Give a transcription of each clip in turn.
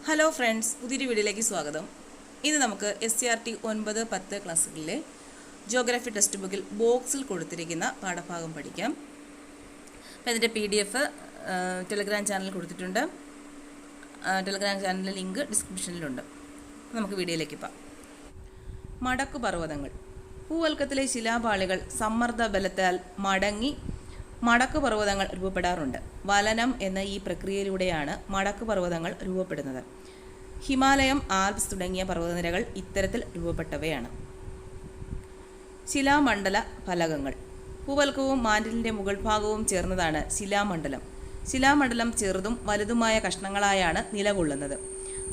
Hello friends, പുതിയൊരു വീഡിയോയിലേക്ക് സ്വാഗതം. ഇന്ന് നമുക്ക് SCERT 9-10 ക്ലാസ്സുകളിലെ ജിയോഗ്രഫി ടെക്സ്റ്റ് ബുക്കിൽ ബോക്സിൽ കൊടുത്തിരിക്കുന്ന പാഠഭാഗം പഠിക്കാം. അപ്പോൾ ഇതിൻ്റെ PDF ടെലഗ്രാം ചാനലിൽ കൊടുത്തിട്ടുണ്ട്. ടെലഗ്രാം ചാനലിലെ ലിങ്ക് ഡിസ്ക്രിപ്ഷനിലുണ്ട്. നമുക്ക് വീഡിയോയിലേക്ക് പോകാം. മടക്കു പർവ്വതങ്ങൾ. ഭൂവൽക്കത്തിലെ ശിലാപാളികൾ സമ്മർദ്ദ ബലത്താൽ മടങ്ങി മടക്കു പർവ്വതങ്ങൾ രൂപപ്പെടാറുണ്ട്. വലനം എന്ന ഈ പ്രക്രിയയിലൂടെയാണ് മടക്കു പർവ്വതങ്ങൾ രൂപപ്പെടുന്നത്. ഹിമാലയം, ആൽപ്സ് തുടങ്ങിയ പർവ്വതനിരകൾ ഇത്തരത്തിൽ രൂപപ്പെട്ടവയാണ്. ശിലാമണ്ഡല ഫലകങ്ങൾ. ഭൂവൽക്കവും മാന്റിലിൻ്റെ മുകൾ ഭാഗവും ചേർന്നതാണ് ശിലാമണ്ഡലം. ശിലാമണ്ഡലം ചെറുതും വലുതുമായ കഷ്ണങ്ങളായാണ് നിലകൊള്ളുന്നത്.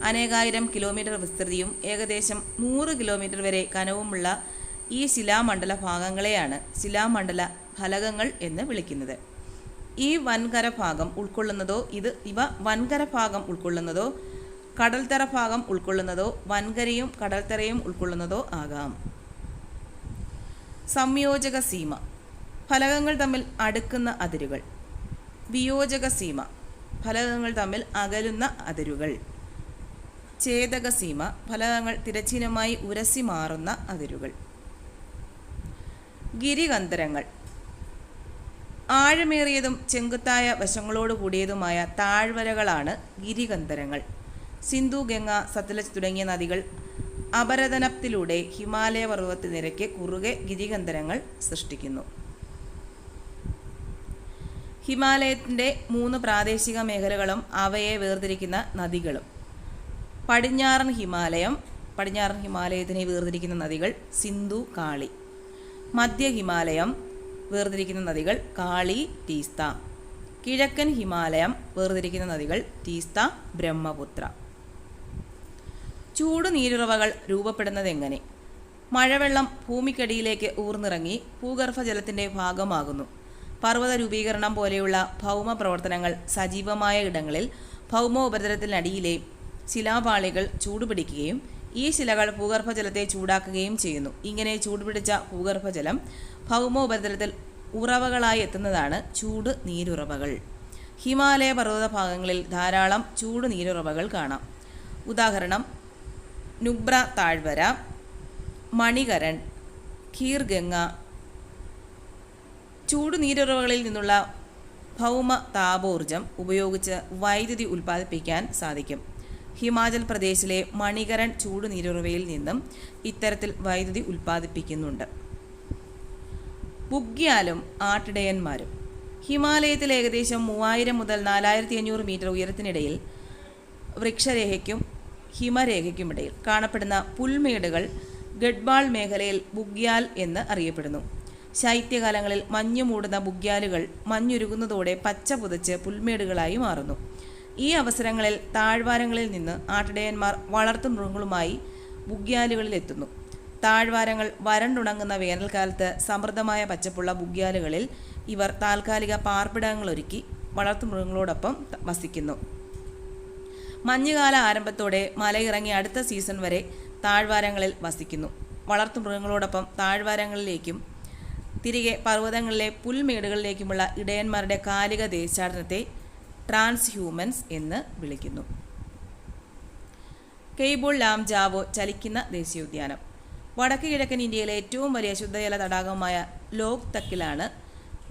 അനേകായിരം കിലോമീറ്റർ വിസ്തൃതിയും ഏകദേശം 100 കിലോമീറ്റർ വരെ കനവുമുള്ള ഈ ശിലാമണ്ഡല ഭാഗങ്ങളെയാണ് ശിലാമണ്ഡല ഫലകങ്ങൾ എന്ന് വിളിക്കുന്നത്. ഇവ വൻകര ഭാഗം ഉൾക്കൊള്ളുന്നതോ കടൽത്തറ ഭാഗം ഉൾക്കൊള്ളുന്നതോ വൻകരയും കടൽത്തറയും ഉൾക്കൊള്ളുന്നതോ ആകാം. സംയോജക സീമ. ഫലകങ്ങൾ തമ്മിൽ അടുക്കുന്ന അതിരുകൾ. വിയോജക സീമ. ഫലകങ്ങൾ തമ്മിൽ അകലുന്ന അതിരുകൾ. ഛേദക സീമ. ഫലകങ്ങൾ തിരശ്ചീനമായി ഉരസി മാറുന്ന അതിരുകൾ. ഗിരികന്ധരങ്ങൾ. ആഴമേറിയതും ചെങ്കുത്തായ വശങ്ങളോട് കൂടിയതുമായ താഴ്വരകളാണ് ഗിരികന്ധരങ്ങൾ. സിന്ധു, ഗംഗ, സത്ലജ് തുടങ്ങിയ നദികൾ അപരദനത്തിലൂടെ ഹിമാലയ പർവ്വതനിരയ്ക്ക് കുറുകെ ഗിരികന്ധരങ്ങൾ സൃഷ്ടിക്കുന്നു. ഹിമാലയത്തിൻ്റെ 3 പ്രാദേശിക മേഖലകളും അവയെ വേർതിരിക്കുന്ന നദികളും. പടിഞ്ഞാറൻ ഹിമാലയത്തിനെ വേർതിരിക്കുന്ന നദികൾ സിന്ധു, കാളി. മധ്യ ഹിമാലയം വേർതിരിക്കുന്ന നദികൾ കാളി, ടീസ്ത. കിഴക്കൻ ഹിമാലയം വേർതിരിക്കുന്ന നദികൾ ടീസ്ത, ബ്രഹ്മപുത്ര. ചൂട് നീരുറവകൾ രൂപപ്പെടുന്നതെങ്ങനെ? മഴവെള്ളം ഭൂമിക്കടിയിലേക്ക് ഊർന്നിറങ്ങി ഭൂഗർഭജലത്തിൻ്റെ ഭാഗമാകുന്നു. പർവ്വത രൂപീകരണം പോലെയുള്ള ഭൗമ പ്രവർത്തനങ്ങൾ സജീവമായ ഇടങ്ങളിൽ ഭൗമോപരിതലത്തിനടിയിലെ ശിലാപാളികൾ ചൂടുപിടിക്കുകയും ഈ ശിലകൾ ഭൂഗർഭജലത്തെ ചൂടാക്കുകയും ചെയ്യുന്നു. ഇങ്ങനെ ചൂടുപിടിച്ച ഭൂഗർഭജലം ഭൗമോപരിതലത്തിൽ ഉറവകളായി എത്തുന്നതാണ് ചൂട് നീരുറവകൾ. ഹിമാലയ പർവ്വത ഭാഗങ്ങളിൽ ധാരാളം ചൂട് നീരുറവകൾ കാണാം. ഉദാഹരണം നുബ്ര താഴ്വര, മണികരൺ, ഖീർ ഗംഗ. ചൂട് നീരുറവകളിൽ നിന്നുള്ള ഭൗമ താപോർജം ഉപയോഗിച്ച് വൈദ്യുതി ഉൽപ്പാദിപ്പിക്കാൻ സാധിക്കും. ഹിമാചൽ പ്രദേശിലെ മണികരൺ ചൂട് നീരുറവയിൽ നിന്നും ഇത്തരത്തിൽ വൈദ്യുതി ഉൽപ്പാദിപ്പിക്കുന്നുണ്ട്. ബുഗ്യാലും ആട്ടിടയന്മാരും. ഹിമാലയത്തിൽ ഏകദേശം 3000 മുതൽ 4500 മീറ്റർ ഉയരത്തിനിടയിൽ വൃക്ഷരേഖയ്ക്കും ഹിമരേഖയ്ക്കുമിടയിൽ കാണപ്പെടുന്ന പുൽമേടുകൾ ഗഡ്വാൾ മേഖലയിൽ ബുഗ്യാൽ എന്ന് അറിയപ്പെടുന്നു. ശൈത്യകാലങ്ങളിൽ മഞ്ഞു മൂടുന്ന ബുഗ്യാലുകൾ മഞ്ഞുരുകുന്നതോടെ പച്ച പുതച്ച് പുൽമേടുകളായി മാറുന്നു. ഈ അവസരങ്ങളിൽ താഴ്വാരങ്ങളിൽ നിന്ന് ആട്ടിടയന്മാർ വളർത്തു മൃഗങ്ങളുമായി ബുഗ്യാലുകളിലെത്തുന്നു. താഴ്വാരങ്ങൾ വരണ്ടുണങ്ങുന്ന വേനൽക്കാലത്ത് സമൃദ്ധമായ പച്ചപ്പുള്ള ബുഗ്യാലുകളിൽ ഇവർ താൽക്കാലിക പാർപ്പിടങ്ങളൊരുക്കി വളർത്തുമൃഗങ്ങളോടൊപ്പം വസിക്കുന്നു. മഞ്ഞുകാല ആരംഭത്തോടെ മലയിറങ്ങി അടുത്ത സീസൺ വരെ താഴ്വാരങ്ങളിൽ വസിക്കുന്നു. വളർത്തുമൃഗങ്ങളോടൊപ്പം താഴ്വാരങ്ങളിലേക്കും തിരികെ പർവ്വതങ്ങളിലെ പുൽമേടുകളിലേക്കുമുള്ള ഇടയന്മാരുടെ കാലിക ദേശാടനത്തെ ട്രാൻസ്ഹ്യൂമൻസ് എന്ന് വിളിക്കുന്നു. കെയ്ബുൾ ലാംജാവോ ചലിക്കുന്ന ദേശീയോദ്യാനം. വടക്ക് കിഴക്കൻ ഇന്ത്യയിലെ ഏറ്റവും വലിയ ശുദ്ധജല തടാകമായ ലോക്തക്കിലാണ്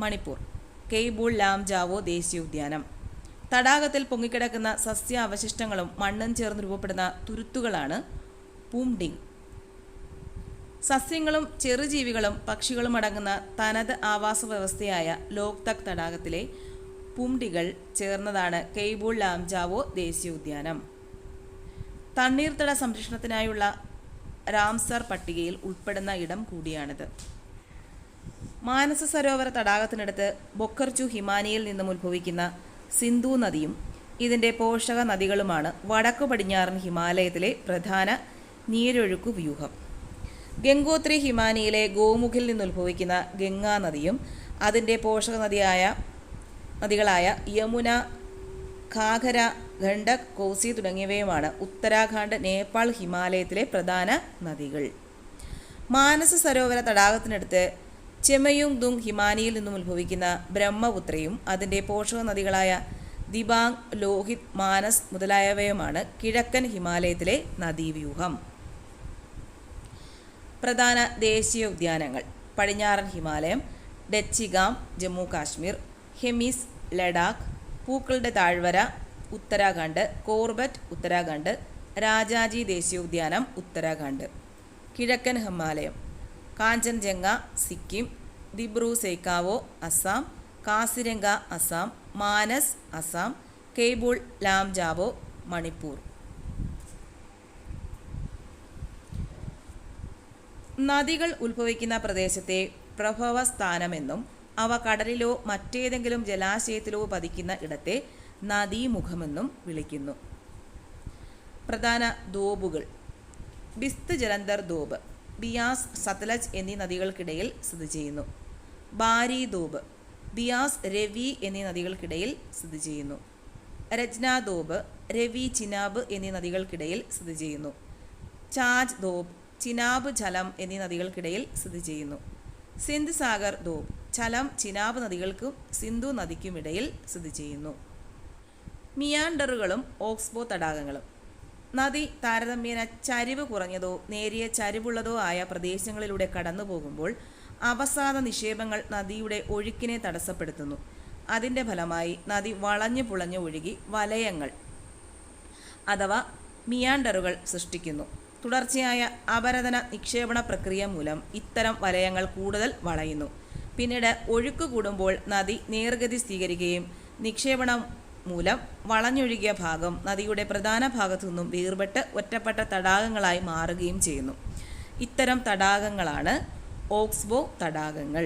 മണിപ്പൂർ കെയ്ബുൾ ലാംജാവോ ദേശീയോദ്യാനം. തടാകത്തിൽ പൊങ്ങിക്കിടക്കുന്ന സസ്യ അവശിഷ്ടങ്ങളും മണ്ണും ചേർന്ന് രൂപപ്പെടുന്ന തുരുത്തുകളാണ് പൂംഡിംഗ്. സസ്യങ്ങളും ചെറുജീവികളും പക്ഷികളും അടങ്ങുന്ന തനത് ആവാസ വ്യവസ്ഥയായ ലോക്തക് തടാകത്തിലെ പൂംഡികൾ ചേർന്നതാണ് കെയ്ബുൾ ലാംജാവോ ദേശീയോദ്യാനം. തണ്ണീർത്തട സംരക്ഷണത്തിനായുള്ള റാംസർ പട്ടികയിൽ ഉൾപ്പെടുന്ന ഇടം കൂടിയാണിത്. മാനസ സരോവര തടാകത്തിനടുത്ത് ബൊക്കർച്ചു ഹിമാനിയിൽ നിന്നും ഉത്ഭവിക്കുന്ന സിന്ധു നദിയും ഇതിൻ്റെ പോഷക നദികളുമാണ് വടക്കു പടിഞ്ഞാറൻ ഹിമാലയത്തിലെ പ്രധാന നീരൊഴുക്കു വ്യൂഹം. ഗംഗോത്രി ഹിമാനിയിലെ ഗോമുഖിൽ നിന്നുത്ഭവിക്കുന്ന ഗംഗാ നദിയും അതിൻ്റെ പോഷക നദികളായ യമുന, ഘാഘര, ഗണ്ഡക്, കോസി തുടങ്ങിയവയുമാണ് ഉത്തരാഖണ്ഡ്, നേപ്പാൾ ഹിമാലയത്തിലെ പ്രധാന നദികൾ. മാനസ സരോവര തടാകത്തിനടുത്ത് ചെമയുങ് ദുങ് ഹിമാനിയിൽ നിന്നും ഉത്ഭവിക്കുന്ന ബ്രഹ്മപുത്രയും അതിൻ്റെ പോഷക നദികളായ ദിബാങ്, ലോഹിത്, മാനസ് മുതലായവയുമാണ് കിഴക്കൻ ഹിമാലയത്തിലെ നദീവ്യൂഹം. പ്രധാന ദേശീയ ഉദ്യാനങ്ങൾ: പടിഞ്ഞാറൻ ഹിമാലയം, ഡച്ചിഗാം ജമ്മു കാശ്മീർ, ഹെമിസ് ലഡാക്ക്, പൂക്കളുടെ താഴ്വര ഉത്തരാഖണ്ഡ്, കോർബറ്റ് ഉത്തരാഖണ്ഡ്, രാജാജി ദേശീയോദ്യാനം ഉത്തരാഖണ്ഡ്. കിഴക്കൻ ഹിമാലയം: കാഞ്ചൻജംഗ സിക്കിം, ദിബ്രു സൈക്കാവോ അസം, കാസിരംഗ അസം, മാനസ് അസം, കെയ്ബുൾ ലാംജാവോ മണിപ്പൂർ. നദികൾ ഉത്ഭവിക്കുന്ന പ്രദേശത്തെ പ്രഭവസ്ഥാനമെന്നും അവ കടലിലോ മറ്റേതെങ്കിലും ജലാശയത്തിലോ പതിക്കുന്ന ഇടത്തെ നദീമുഖമെന്നും വിളിക്കുന്നു. പ്രധാന ദോബുകൾ: ബിസ്ത് ജലന്ധർ ദോബ് ബിയാസ്, സത്ലജ് എന്നീ നദികൾക്കിടയിൽ സ്ഥിതി ചെയ്യുന്നു. ബാരി ദോബ് ബിയാസ്, രവി എന്നീ നദികൾക്കിടയിൽ സ്ഥിതി ചെയ്യുന്നു. രജ്ന ദോബ് രവി, ചിനാബ് എന്നീ നദികൾക്കിടയിൽ സ്ഥിതി ചെയ്യുന്നു. ചാജ് ദോബ് ചിനാബ്, ഝലം എന്നീ നദികൾക്കിടയിൽ സ്ഥിതി ചെയ്യുന്നു. സിന്ധ് സാഗർ ദോബ് ഝലം, ചിനാബ് നദികൾക്കും സിന്ധു നദിക്കുമിടയിൽ സ്ഥിതി ചെയ്യുന്നു. മിയാൻഡറുകളും ഓക്സ്ബോ തടാകങ്ങളും: നദി താരതമ്യേന ചരിവ് കുറഞ്ഞതോ നേരിയ ചരിവുള്ളതോ ആയ പ്രദേശങ്ങളിലൂടെ കടന്നു പോകുമ്പോൾ അവസാദ നിക്ഷേപങ്ങൾ നദിയുടെ ഒഴുക്കിനെ തടസ്സപ്പെടുത്തുന്നു. അതിൻ്റെ ഫലമായി നദി വളഞ്ഞു പുളഞ്ഞു ഒഴുകി വലയങ്ങൾ അഥവാ മിയാൻഡറുകൾ സൃഷ്ടിക്കുന്നു. തുടർച്ചയായ അപരദന നിക്ഷേപണ പ്രക്രിയ മൂലം ഇത്തരം വലയങ്ങൾ കൂടുതൽ വളയുന്നു. പിന്നീട് ഒഴുക്ക് കൂടുമ്പോൾ നദി നേർഗതി സ്വീകരിക്കുകയും നിക്ഷേപണം മൂലം വളഞ്ഞൊഴുകിയ ഭാഗം നദിയുടെ പ്രധാന ഭാഗത്തു നിന്നും വേർപെട്ട് ഒറ്റപ്പെട്ട തടാകങ്ങളായി മാറുകയും ചെയ്യുന്നു. ഇത്തരം തടാകങ്ങളാണ് ഓക്സ്ബോ തടാകങ്ങൾ.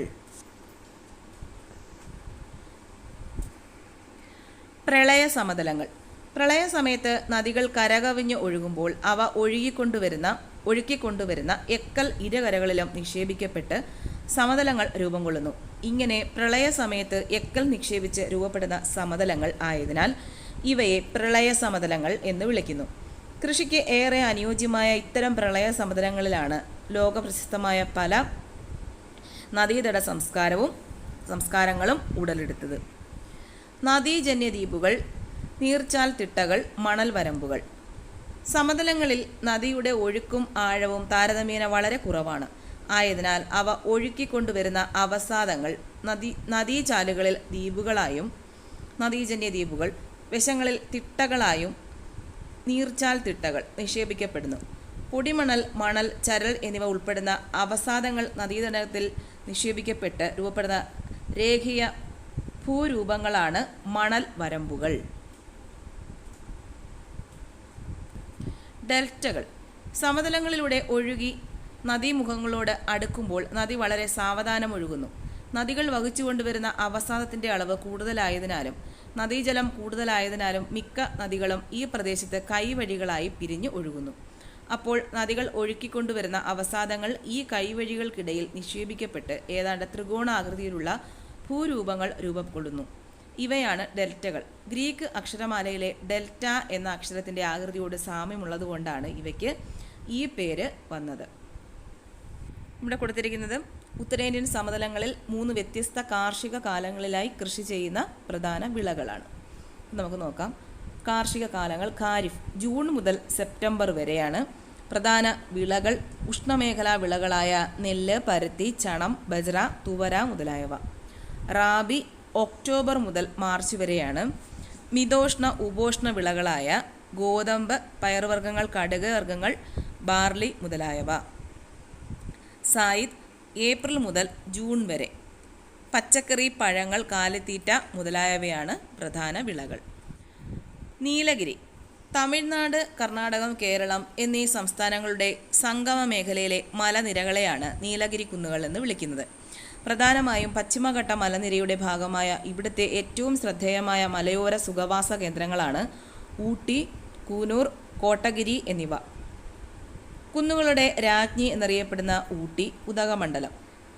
പ്രളയ സമതലങ്ങൾ: പ്രളയസമയത്ത് നദികൾ കരകവിഞ്ഞ് ഒഴുകുമ്പോൾ അവ ഒഴുക്കിക്കൊണ്ടുവരുന്ന എക്കൽ ഇരുകരകളിലും നിക്ഷേപിക്കപ്പെട്ട് സമതലങ്ങൾ രൂപം കൊള്ളുന്നു. ഇങ്ങനെ പ്രളയ സമയത്ത് എക്കൽ നിക്ഷേപിച്ച് രൂപപ്പെടുന്ന സമതലങ്ങൾ ആയതിനാൽ ഇവയെ പ്രളയ സമതലങ്ങൾ എന്ന് വിളിക്കുന്നു. കൃഷിക്ക് ഏറെ അനുയോജ്യമായ ഇത്തരം പ്രളയ സമതലങ്ങളിലാണ് ലോകപ്രശസ്തമായ പല നദീതട സംസ്കാരങ്ങളും ഉടലെടുത്തത്. നദീജന്യ ദ്വീപുകൾ, നീർച്ചാൽ തിട്ടകൾ, മണൽ വരമ്പുകൾ: സമതലങ്ങളിൽ നദിയുടെ ഒഴുക്കും ആഴവും താരതമ്യേന വളരെ കുറവാണ്. ആയതിനാൽ അവ ഒഴുക്കിക്കൊണ്ടുവരുന്ന അവസാദങ്ങൾ നദീചാലുകളിൽ ദ്വീപുകളായും, നദീജന്യ ദ്വീപുകൾ വശങ്ങളിൽ തിട്ടകളായും നീർച്ചാൽ തിട്ടകൾ നിക്ഷേപിക്കപ്പെടുന്നു. പൊടിമണൽ, മണൽ, ചരൽ എന്നിവ ഉൾപ്പെടുന്ന അവസാദങ്ങൾ നദീതടത്തിൽ നിക്ഷേപിക്കപ്പെട്ട് രൂപപ്പെടുന്ന രേഖീയ ഭൂരൂപങ്ങളാണ് മണൽ വരമ്പുകൾ. ഡെൽറ്റകൾ: സമതലങ്ങളിലൂടെ ഒഴുകി നദീമുഖങ്ങളോട് അടുക്കുമ്പോൾ നദി വളരെ സാവധാനം ഒഴുകുന്നു. നദികൾ വഹിച്ചുകൊണ്ടുവരുന്ന അവസാദത്തിൻ്റെ അളവ് കൂടുതലായതിനാലും നദീജലം കൂടുതലായതിനാലും മിക്ക നദികളും ഈ പ്രദേശത്ത് കൈവഴികളായി പിരിഞ്ഞു ഒഴുകുന്നു. അപ്പോൾ നദികൾ ഒഴുക്കിക്കൊണ്ടുവരുന്ന അവസാദങ്ങൾ ഈ കൈവഴികൾക്കിടയിൽ നിക്ഷേപിക്കപ്പെട്ട് ഏതാണ്ട് ത്രികോണാകൃതിയിലുള്ള ഭൂരൂപങ്ങൾ രൂപം കൊള്ളുന്നു. ഇവയാണ് ഡെൽറ്റകൾ. ഗ്രീക്ക് അക്ഷരമാലയിലെ ഡെൽറ്റ എന്ന അക്ഷരത്തിൻ്റെ ആകൃതിയോട് സാമ്യമുള്ളതുകൊണ്ടാണ് ഇവയ്ക്ക് ഈ പേര് വന്നത്. ഇവിടെ കൊടുത്തിരിക്കുന്നത് ഉത്തരേന്ത്യൻ സമതലങ്ങളിൽ 3 വ്യത്യസ്ത കാർഷിക കാലങ്ങളിലായി കൃഷി ചെയ്യുന്ന പ്രധാന വിളകളാണ്. നമുക്ക് നോക്കാം. കാർഷിക കാലങ്ങൾ: ഖാരിഫ് ജൂൺ മുതൽ സെപ്റ്റംബർ വരെയാണ്. പ്രധാന വിളകൾ: ഉഷ്ണമേഖലാ വിളകളായ നെല്ല്, പരുത്തി, ചണം, ബജ്ര, തുവര മുതലായവ. റാബി ഒക്ടോബർ മുതൽ മാർച്ച് വരെയാണ്. മിതോഷ്ണ ഉപോഷ്ണ വിളകളായ ഗോതമ്പ്, പയറുവർഗ്ഗങ്ങൾ, കടുക് വർഗ്ഗങ്ങൾ, ബാർലി മുതലായവ. സായിദ് ഏപ്രിൽ മുതൽ ജൂൺ വരെ. പച്ചക്കറി, പഴങ്ങൾ, കാലിത്തീറ്റ മുതലായവയാണ് പ്രധാന വിളകൾ. നീലഗിരി തമിഴ്നാട്, കർണാടകം, കേരളം എന്നീ സംസ്ഥാനങ്ങളുടെ സംഗമ മേഖലയിലെ മലനിരകളെയാണ് നീലഗിരി കുന്നുകൾ എന്ന് വിളിക്കുന്നത്. പ്രധാനമായും പശ്ചിമഘട്ട മലനിരയുടെ ഭാഗമായ ഇവിടുത്തെ ഏറ്റവും ശ്രദ്ധേയമായ മലയോര സുഖവാസ കേന്ദ്രങ്ങളാണ് ഊട്ടി, കൂനൂർ, കോട്ടഗിരി എന്നിവ. കുന്നുകളുടെ രാജ്ഞി എന്നറിയപ്പെടുന്ന ഊട്ടി ഉദകമണ്ഡലം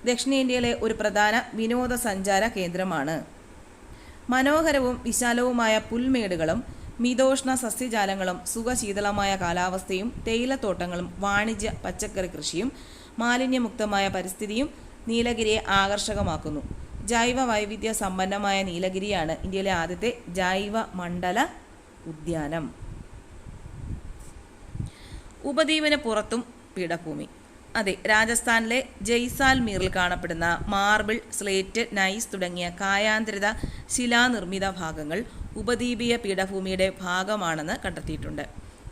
ദക്ഷിണേന്ത്യയിലെ ഒരു പ്രധാന വിനോദസഞ്ചാര കേന്ദ്രമാണ്. മനോഹരവും വിശാലവുമായ പുൽമേടുകളും മിതോഷ്ണ സസ്യജാലങ്ങളും സുഖശീതളമായ കാലാവസ്ഥയും തേയിലത്തോട്ടങ്ങളും വാണിജ്യ പച്ചക്കറി കൃഷിയും മാലിന്യമുക്തമായ പരിസ്ഥിതിയും നീലഗിരിയെ ആകർഷകമാക്കുന്നു. ജൈവ വൈവിധ്യ സമ്പന്നമായ നീലഗിരിയാണ് ഇന്ത്യയിലെ ആദ്യത്തെ ജൈവ മണ്ഡല ഉദ്യാനം. ഉപദ്വീപിന് പുറത്തും പീഠഭൂമി. അതെ, രാജസ്ഥാനിലെ ജയ്സാൽമീറിൽ കാണപ്പെടുന്ന മാർബിൾ, സ്ലേറ്റ്, നൈസ് തുടങ്ങിയ കായാന്തരിത ശിലാനിർമ്മിത ഭാഗങ്ങൾ ഉപദ്വീപീയ പീഠഭൂമിയുടെ ഭാഗമാണെന്ന് കണ്ടെത്തിയിട്ടുണ്ട്.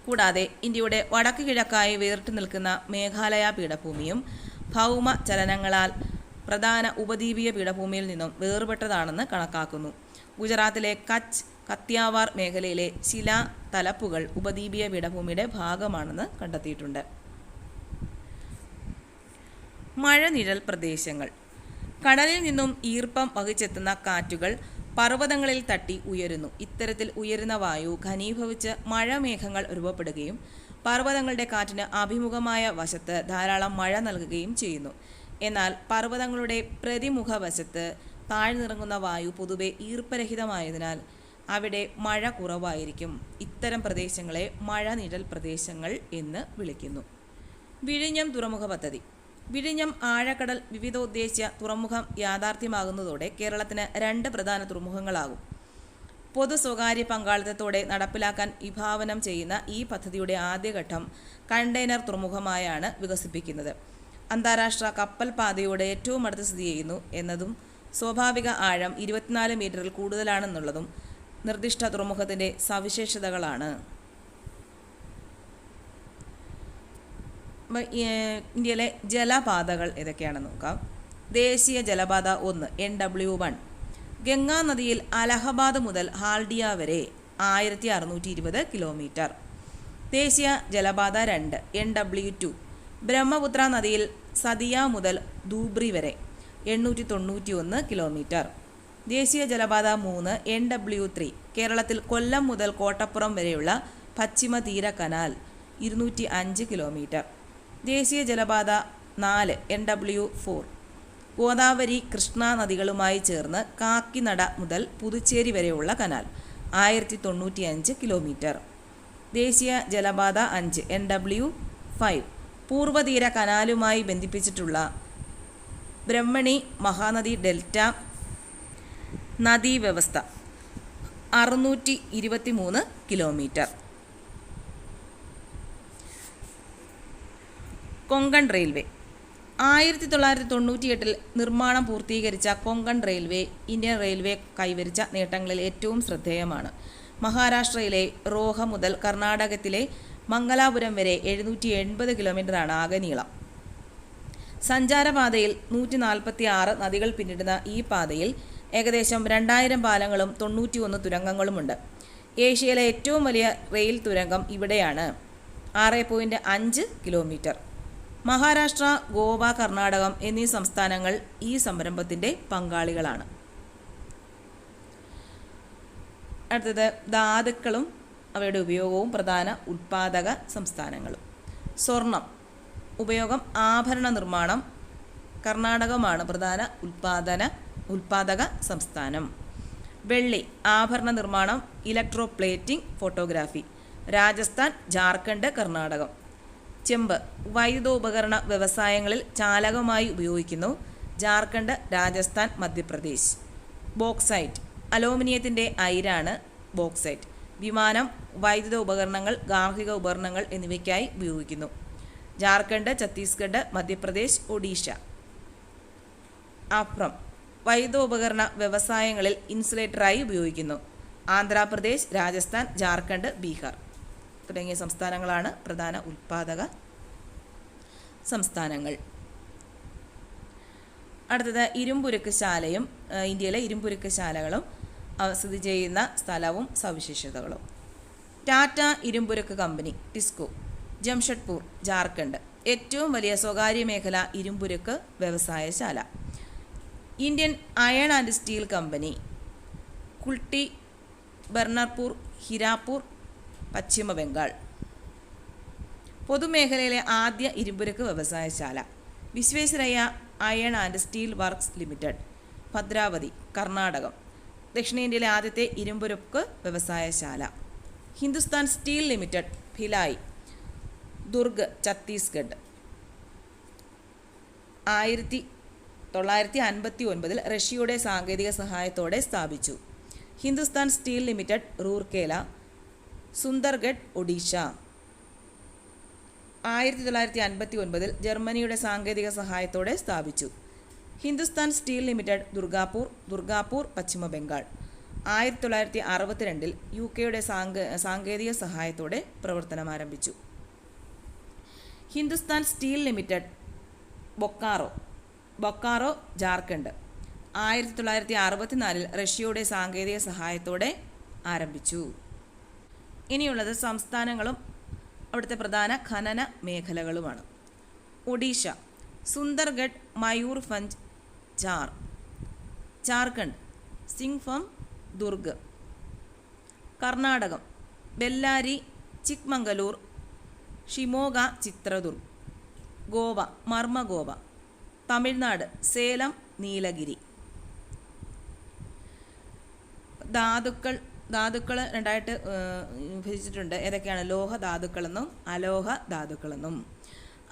കൂടാതെ ഇന്ത്യയുടെ വടക്ക് കിഴക്കായി വേറിട്ട് നിൽക്കുന്ന മേഘാലയ പീഠഭൂമിയും ഭൗമ ചലനങ്ങളാൽ പ്രധാന ഉപദ്വീപീയ പീഠഭൂമിയിൽ നിന്നും വേർപെട്ടതാണെന്ന് കണക്കാക്കുന്നു. ഗുജറാത്തിലെ കച്ച്, കത്തിയാവാർ മേഖലയിലെ ശിലാതലപ്പുകൾ ഉപദ്വീപീയ പീഠഭൂമിയുടെ ഭാഗമാണെന്ന് കണ്ടെത്തിയിട്ടുണ്ട്. മഴനിഴൽ പ്രദേശങ്ങൾ. കടലിൽ നിന്നും ഈർപ്പം വഹിച്ചെത്തുന്ന കാറ്റുകൾ പർവ്വതങ്ങളിൽ തട്ടി ഉയരുന്നു. ഇത്തരത്തിൽ ഉയരുന്ന വായു ഘനീഭവിച്ച് മഴമേഘങ്ങൾ രൂപപ്പെടുകയും പർവ്വതങ്ങളുടെ കാറ്റിന് അഭിമുഖമായ വശത്ത് ധാരാളം മഴ നൽകുകയും ചെയ്യുന്നു. എന്നാൽ പർവ്വതങ്ങളുടെ പ്രതിമുഖ വശത്ത് താഴ്ന്നിറങ്ങുന്ന വായു പൊതുവെ ഈർപ്പരഹിതമായതിനാൽ അവിടെ മഴ കുറവായിരിക്കും. ഇത്തരം പ്രദേശങ്ങളെ മഴനിഴൽ പ്രദേശങ്ങൾ എന്ന് വിളിക്കുന്നു. വിഴിഞ്ഞം തുറമുഖ പദ്ധതി. വിഴിഞ്ഞം ആഴക്കടൽ വിവിധോദ്ദേശ്യ തുറമുഖം യാഥാർത്ഥ്യമാകുന്നതോടെ കേരളത്തിന് 2 പ്രധാന തുറമുഖങ്ങളാകും. പൊതു സ്വകാര്യ പങ്കാളിത്തത്തോടെ നടപ്പിലാക്കാൻ വിഭാവനം ചെയ്യുന്ന ഈ പദ്ധതിയുടെ ആദ്യഘട്ടം കണ്ടെയ്നർ തുറമുഖമായാണ് വികസിപ്പിക്കുന്നത്. അന്താരാഷ്ട്ര കപ്പൽ പാതയോട് ഏറ്റവും അടുത്ത് സ്ഥിതി ചെയ്യുന്നു എന്നതും സ്വാഭാവിക ആഴം 24 മീറ്ററിൽ കൂടുതലാണെന്നുള്ളതും നിർദ്ദിഷ്ട തുറമുഖത്തിൻ്റെ സവിശേഷതകളാണ്. ഇന്ത്യയിലെ ജലപാതകൾ ഏതൊക്കെയാണെന്ന് നോക്കാം. ദേശീയ ജലപാത 1 NW1 ഗംഗാ നദിയിൽ അലഹബാദ് മുതൽ ഹാൽഡിയ വരെ 1620 കിലോമീറ്റർ. ദേശീയ ജലപാത 2 NW2 ബ്രഹ്മപുത്ര നദിയിൽ സതിയ മുതൽ ധൂബ്രി വരെ 891 കിലോമീറ്റർ. ദേശീയ ജലപാത 3 NW3 കേരളത്തിൽ കൊല്ലം മുതൽ കോട്ടപ്പുറം വരെയുള്ള പശ്ചിമ തീര കനാൽ 205 കിലോമീറ്റർ. ദേശീയ ജലപാത 4 NW4 ഗോദാവരി കൃഷ്ണ നദികളുമായി ചേർന്ന് കാക്കിനട മുതൽ പുതുച്ചേരി വരെയുള്ള കനാൽ 1095 കിലോമീറ്റർ. ദേശീയ ജലപാത 5 NW5 പൂർവ്വതീര കനാലുമായി ബന്ധിപ്പിച്ചിട്ടുള്ള ബ്രഹ്മണി മഹാനദി ഡെൽറ്റ നദീവ്യവസ്ഥ 623 കിലോമീറ്റർ. കൊങ്കൺ റെയിൽവേ. 1998 നിർമ്മാണം പൂർത്തീകരിച്ച കൊങ്കൺ റെയിൽവേ ഇന്ത്യൻ റെയിൽവേ കൈവരിച്ച നേട്ടങ്ങളിൽ ഏറ്റവും ശ്രദ്ധേയമാണ്. മഹാരാഷ്ട്രയിലെ റോഹ മുതൽ കർണാടകത്തിലെ മംഗലാപുരം വരെ 780 കിലോമീറ്ററാണ് ആകെ നീളം. സഞ്ചാരപാതയിൽ 146 നദികൾ പിന്നിടുന്ന ഈ പാതയിൽ ഏകദേശം 2000 പാലങ്ങളും 91 തുരങ്കങ്ങളുമുണ്ട്. ഏഷ്യയിലെ ഏറ്റവും വലിയ റെയിൽ തുരങ്കം ഇവിടെയാണ്, 6.5 കിലോമീറ്റർ. മഹാരാഷ്ട്ര, ഗോവ, കർണാടകം എന്നീ സംസ്ഥാനങ്ങൾ ഈ സംരംഭത്തിൻ്റെ പങ്കാളികളാണ്. അടുത്തത് ധാതുക്കളും അവയുടെ ഉപയോഗവും പ്രധാന ഉൽപ്പാദക സംസ്ഥാനങ്ങളും. സ്വർണം ഉപയോഗം ആഭരണ നിർമ്മാണം. കർണാടകമാണ് പ്രധാന ഉൽപ്പാദക സംസ്ഥാനം. വെള്ളി ആഭരണ നിർമ്മാണം, ഇലക്ട്രോപ്ലേറ്റിംഗ്, ഫോട്ടോഗ്രാഫി. രാജസ്ഥാൻ, ജാർഖണ്ഡ്, കർണാടകം. ചെമ്പ് വൈദ്യുതോപകരണ വ്യവസായങ്ങളിൽ ചാലകമായി ഉപയോഗിക്കുന്നു. ജാർഖണ്ഡ്, രാജസ്ഥാൻ, മധ്യപ്രദേശ്. ബോക്സൈറ്റ് അലൂമിനിയത്തിൻ്റെ അയിരാണ് ബോക്സൈറ്റ്. വിമാനം, വൈദ്യുത ഉപകരണങ്ങൾ, ഗാർഹിക ഉപകരണങ്ങൾ എന്നിവയ്ക്കായി ഉപയോഗിക്കുന്നു. ജാർഖണ്ഡ്, ഛത്തീസ്ഗഡ്, മധ്യപ്രദേശ്, ഒഡീഷ. അഭ്രം വൈദ്യുതോപകരണ വ്യവസായങ്ങളിൽ ഇൻസുലേറ്ററായി ഉപയോഗിക്കുന്നു. ആന്ധ്രാപ്രദേശ്, രാജസ്ഥാൻ, ജാർഖണ്ഡ്, ബീഹാർ തുടങ്ങിയ സംസ്ഥാനങ്ങളാണ് പ്രധാന ഉൽപ്പാദക സംസ്ഥാനങ്ങൾ. അടുത്തത് ഇരുമ്പുരുക്ക് ശാലയും ഇന്ത്യയിലെ ഇരുമ്പുരുക്ക് ശാലകളും സ്ഥിതി ചെയ്യുന്ന സ്ഥലവും സവിശേഷതകളും. ടാറ്റ ഇരുമ്പുരുക്ക് കമ്പനി ടിസ്കോ, ജംഷഡ്പൂർ, ജാർഖണ്ഡ്. ഏറ്റവും വലിയ സ്വകാര്യ മേഖല ഇരുമ്പുരുക്ക് വ്യവസായശാല. Indian iron and steel company Kulti, Burnpur, Hirapur, Paschima Bengal. പൊതുമേഖലയിലെ ആദ്യ ഇരുമ്പുരുക്ക് വ്യവസായശാല Visvesvaraya iron and steel works limited, Bhadravati, Karnataka. ദക്ഷിണേന്ത്യയിലെ ആദ്യത്തെ ഇരുമ്പുരുക്ക് വ്യവസായശാല. Hindustan steel limited, Bhilai, Durg, Chhattisgarh. 1959 റഷ്യയുടെ സാങ്കേതിക സഹായത്തോടെ സ്ഥാപിച്ചു. Hindustan steel limited Rourkela, Sundargarh, Odisha. 1959 ജർമ്മനിയുടെ സാങ്കേതിക സഹായത്തോടെ സ്ഥാപിച്ചു. ഹിന്ദുസ്ഥാൻ സ്റ്റീൽ ലിമിറ്റഡ് ദുർഗാപൂർ, പശ്ചിമ ബംഗാൾ. 1962 UK സാങ്കേതിക സഹായത്തോടെ പ്രവർത്തനം ആരംഭിച്ചു. Hindustan steel limited Bokaro, Jharkhand. 1964 റഷ്യയുടെ സാങ്കേതിക സഹായത്തോടെ ആരംഭിച്ചു. ഇനിയുള്ളത് സംസ്ഥാനങ്ങളും അവിടുത്തെ പ്രധാന ഖനന മേഖലകളുമാണ്. ഒഡീഷ, സുന്ദർഗഡ്, മയൂർഭഞ്ച്, ജാർഖണ്ഡ്, സിംഗ്ഭം, ദുർഗ്. കർണാടകം, ബെല്ലാരി, ചിക്മംഗലൂർ, ഷിമോഗ, ചിത്രദുർഗ്. ഗോവ, മർമഗോവ. തമിഴ്നാട്, സേലം, നീലഗിരി. ധാതുക്കൾ രണ്ടായിട്ട് വിഭജിച്ചിട്ടുണ്ട്. ഏതൊക്കെയാണ്? ലോഹധാതുക്കളെന്നും അലോഹധാതുക്കളെന്നും.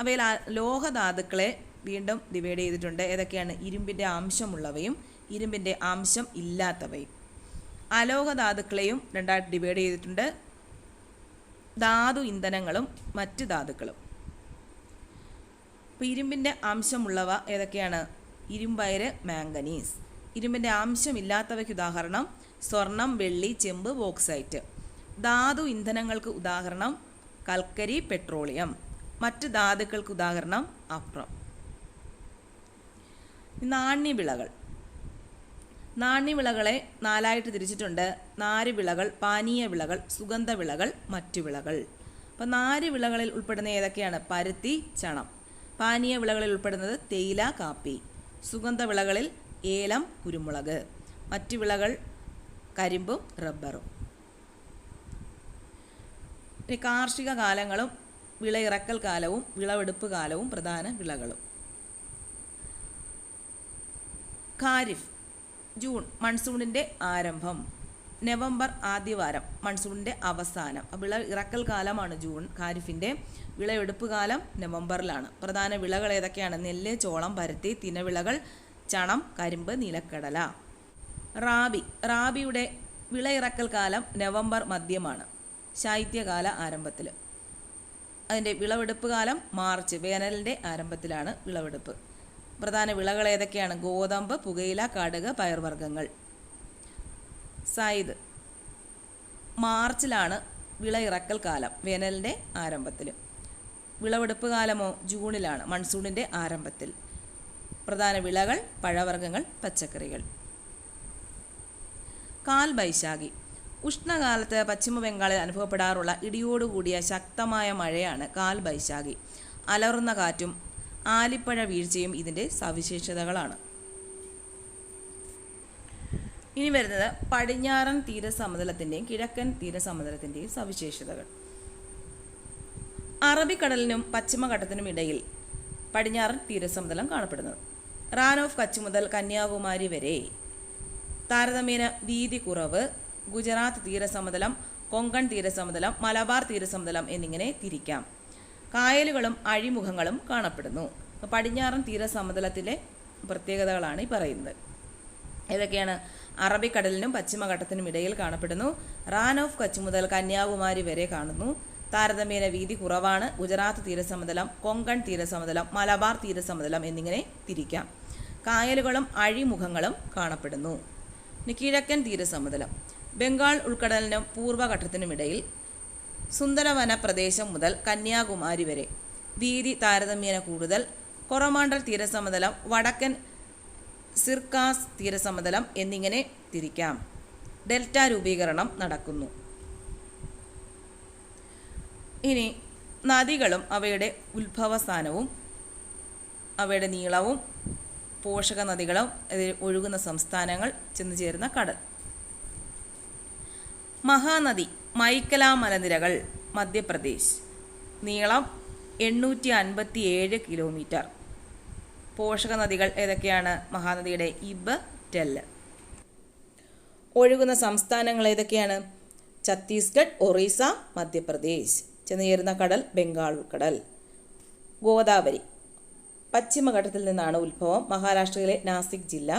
അവയിൽ ലോഹധാതുക്കളെ വീണ്ടും ഡിവൈഡ് ചെയ്തിട്ടുണ്ട്. ഏതൊക്കെയാണ്? ഇരുമ്പിൻ്റെ അംശമുള്ളവയും ഇരുമ്പിൻ്റെ അംശം ഇല്ലാത്തവയും. അലോഹധാതുക്കളെയും രണ്ടായിട്ട് ഡിവൈഡ് ചെയ്തിട്ടുണ്ട്. ധാതു ഇന്ധനങ്ങളും മറ്റ് ധാതുക്കളും. അപ്പോൾ ഇരുമ്പിൻ്റെ അംശമുള്ളവ ഏതൊക്കെയാണ്? ഇരുമ്പയര്, മാംഗനീസ്. ഇരുമ്പിൻ്റെ അംശമില്ലാത്തവയ്ക്ക് ഉദാഹരണം സ്വർണം, വെള്ളി, ചെമ്പ്, ബോക്സൈറ്റ്. ധാതു ഇന്ധനങ്ങൾക്ക് ഉദാഹരണം കൽക്കരി, പെട്രോളിയം. മറ്റ് ധാതുക്കൾക്ക് ഉദാഹരണം അപ്രം. നാണ്യവിളകളെ 4ആയിട്ട് തിരിച്ചിട്ടുണ്ട്. നാരുവിളകൾ, പാനീയ വിളകൾ, സുഗന്ധവിളകൾ, മറ്റു വിളകൾ. അപ്പോൾ നാരുവിളകളിൽ ഉൾപ്പെടുന്ന ഏതൊക്കെയാണ്? പരുത്തി, ചണം. പാനീയ വിളകളിൽ ഉൾപ്പെടുന്നത് തേയില, കാപ്പി. സുഗന്ധവിളകളിൽ ഏലം, കുരുമുളക്. മറ്റു വിളകൾ കരിമ്പും റബ്ബറും. ഇനി കാർഷിക കാലങ്ങളും വിളയിറക്കൽ കാലവും വിളവെടുപ്പ് കാലവും പ്രധാന വിളകളും. ഖാരിഫ്, ജൂൺ, മൺസൂണിൻ്റെ ആരംഭം. നവംബർ ആദ്യവാരം, മൺസൂണിൻ്റെ അവസാനം. വിള ഇറക്കൽ കാലമാണ് ജൂൺ. ഖാരിഫിൻ്റെ വിളവെടുപ്പ് കാലം നവംബറിലാണ്. പ്രധാന വിളകൾ ഏതൊക്കെയാണ്? നെല്ല്, ചോളം, പരുത്തി. തിനവിളകൾ ചണം, കരിമ്പ്, നിലക്കടല. റാബിയുടെ വിളയിറക്കൽ കാലം നവംബർ മധ്യമാണ്, ശൈത്യകാല ആരംഭത്തിൽ. അതിൻ്റെ വിളവെടുപ്പ് കാലം മാർച്ച്, വേനലിൻ്റെ ആരംഭത്തിലാണ് വിളവെടുപ്പ്. പ്രധാന വിളകൾ ഏതൊക്കെയാണ്? ഗോതമ്പ്, പുകയില, കടുക്, പയർവർഗ്ഗങ്ങൾ. സൈദ്, മാർച്ചിലാണ് വിളയിറക്കൽ കാലം, വേനലിൻ്റെ ആരംഭത്തിൽ. വിളവെടുപ്പ് കാലമോ ജൂണിലാണ്, മൺസൂണിൻ്റെ ആരംഭത്തിൽ. പ്രധാന വിളകൾ പഴവർഗ്ഗങ്ങൾ, പച്ചക്കറികൾ. കാൽബൈശാഖി, ഉഷ്ണകാലത്ത് പശ്ചിമ ബംഗാളിൽ അനുഭവപ്പെടാറുള്ള ഇടിയോടുകൂടിയ ശക്തമായ മഴയാണ് കാൽബൈശാഖി. അലറുന്ന കാറ്റും ആലിപ്പഴ വീഴ്ചയും ഇതിൻ്റെ സവിശേഷതകളാണ്. ഇനി വരുന്നത് പടിഞ്ഞാറൻ തീരസമതലത്തിൻ്റെയും കിഴക്കൻ തീരസമതലത്തിൻ്റെയും സവിശേഷതകൾ. അറബിക്കടലിനും പശ്ചിമഘട്ടത്തിനും ഇടയിൽ പടിഞ്ഞാറൻ തീരസമതലം കാണപ്പെടുന്നത്. റാൻ ഓഫ് കച്ച് മുതൽ കന്യാകുമാരി വരെ താരതമ്യേന വീതി കുറവ്. ഗുജറാത്ത് തീരസമതലം, കൊങ്കൺ തീരസമതലം, മലബാർ തീരസമതലം എന്നിങ്ങനെ തിരിക്കാം. കായലുകളും അഴിമുഖങ്ങളും കാണപ്പെടുന്നു. പടിഞ്ഞാറൻ തീരസമതലത്തിലെ പ്രത്യേകതകളാണ് ഈ പറയുന്നത്. ഏതൊക്കെയാണ്? അറബിക്കടലിനും പശ്ചിമഘട്ടത്തിനും ഇടയിൽ കാണപ്പെടുന്നു. റാൻ ഓഫ് കച്ച് മുതൽ കന്യാകുമാരി വരെ കാണുന്നു. താരതമ്യേന വീതി കുറവാണ്. ഗുജറാത്ത് തീരസമതലം, കൊങ്കൺ തീരസമതലം, മലബാർ തീരസമതലം എന്നിങ്ങനെ തിരിക്കാം. കായലുകളും അഴിമുഖങ്ങളും കാണപ്പെടുന്നു. കിഴക്കൻ തീരസമതലം, ബംഗാൾ ഉൾക്കടലിനും പൂർവ്വഘട്ടത്തിനുമിടയിൽ സുന്ദരവന പ്രദേശം മുതൽ കന്യാകുമാരി വരെ. വീതി താരതമ്യേന കൂടുതൽ. കൊറമാണ്ടൽ തീരസമതലം, വടക്കൻ സിർക്കാസ് തീരസമതലം എന്നിങ്ങനെ തിരിക്കാം. ഡെൽറ്റ രൂപീകരണം നടക്കുന്നു. ഇനി നദികളും അവയുടെ ഉത്ഭവസ്ഥാനവും അവയുടെ നീളവും പോഷക നദികളും ഒഴുകുന്ന സംസ്ഥാനങ്ങൾ ചെന്നു ചേരുന്ന കടൽ. മഹാനദി മൈക്കല മലനിരകൾ, മധ്യപ്രദേശ്. നീളം 857 കിലോമീറ്റർ. പോഷക നദികൾ ഏതൊക്കെയാണ്? മഹാനദിയുടെ ഇബ്, ടെല്ല്. ഒഴുകുന്ന സംസ്ഥാനങ്ങൾ ഏതൊക്കെയാണ്? ഛത്തീസ്ഗഡ്, ഒറീസ, മധ്യപ്രദേശ്. ചെന്നു ചേരുന്ന കടൽ ബംഗാൾ ഉൾക്കടൽ. ഗോദാവരി പശ്ചിമഘട്ടത്തിൽ നിന്നാണ് ഉത്ഭവം. മഹാരാഷ്ട്രയിലെ നാസിക് ജില്ല.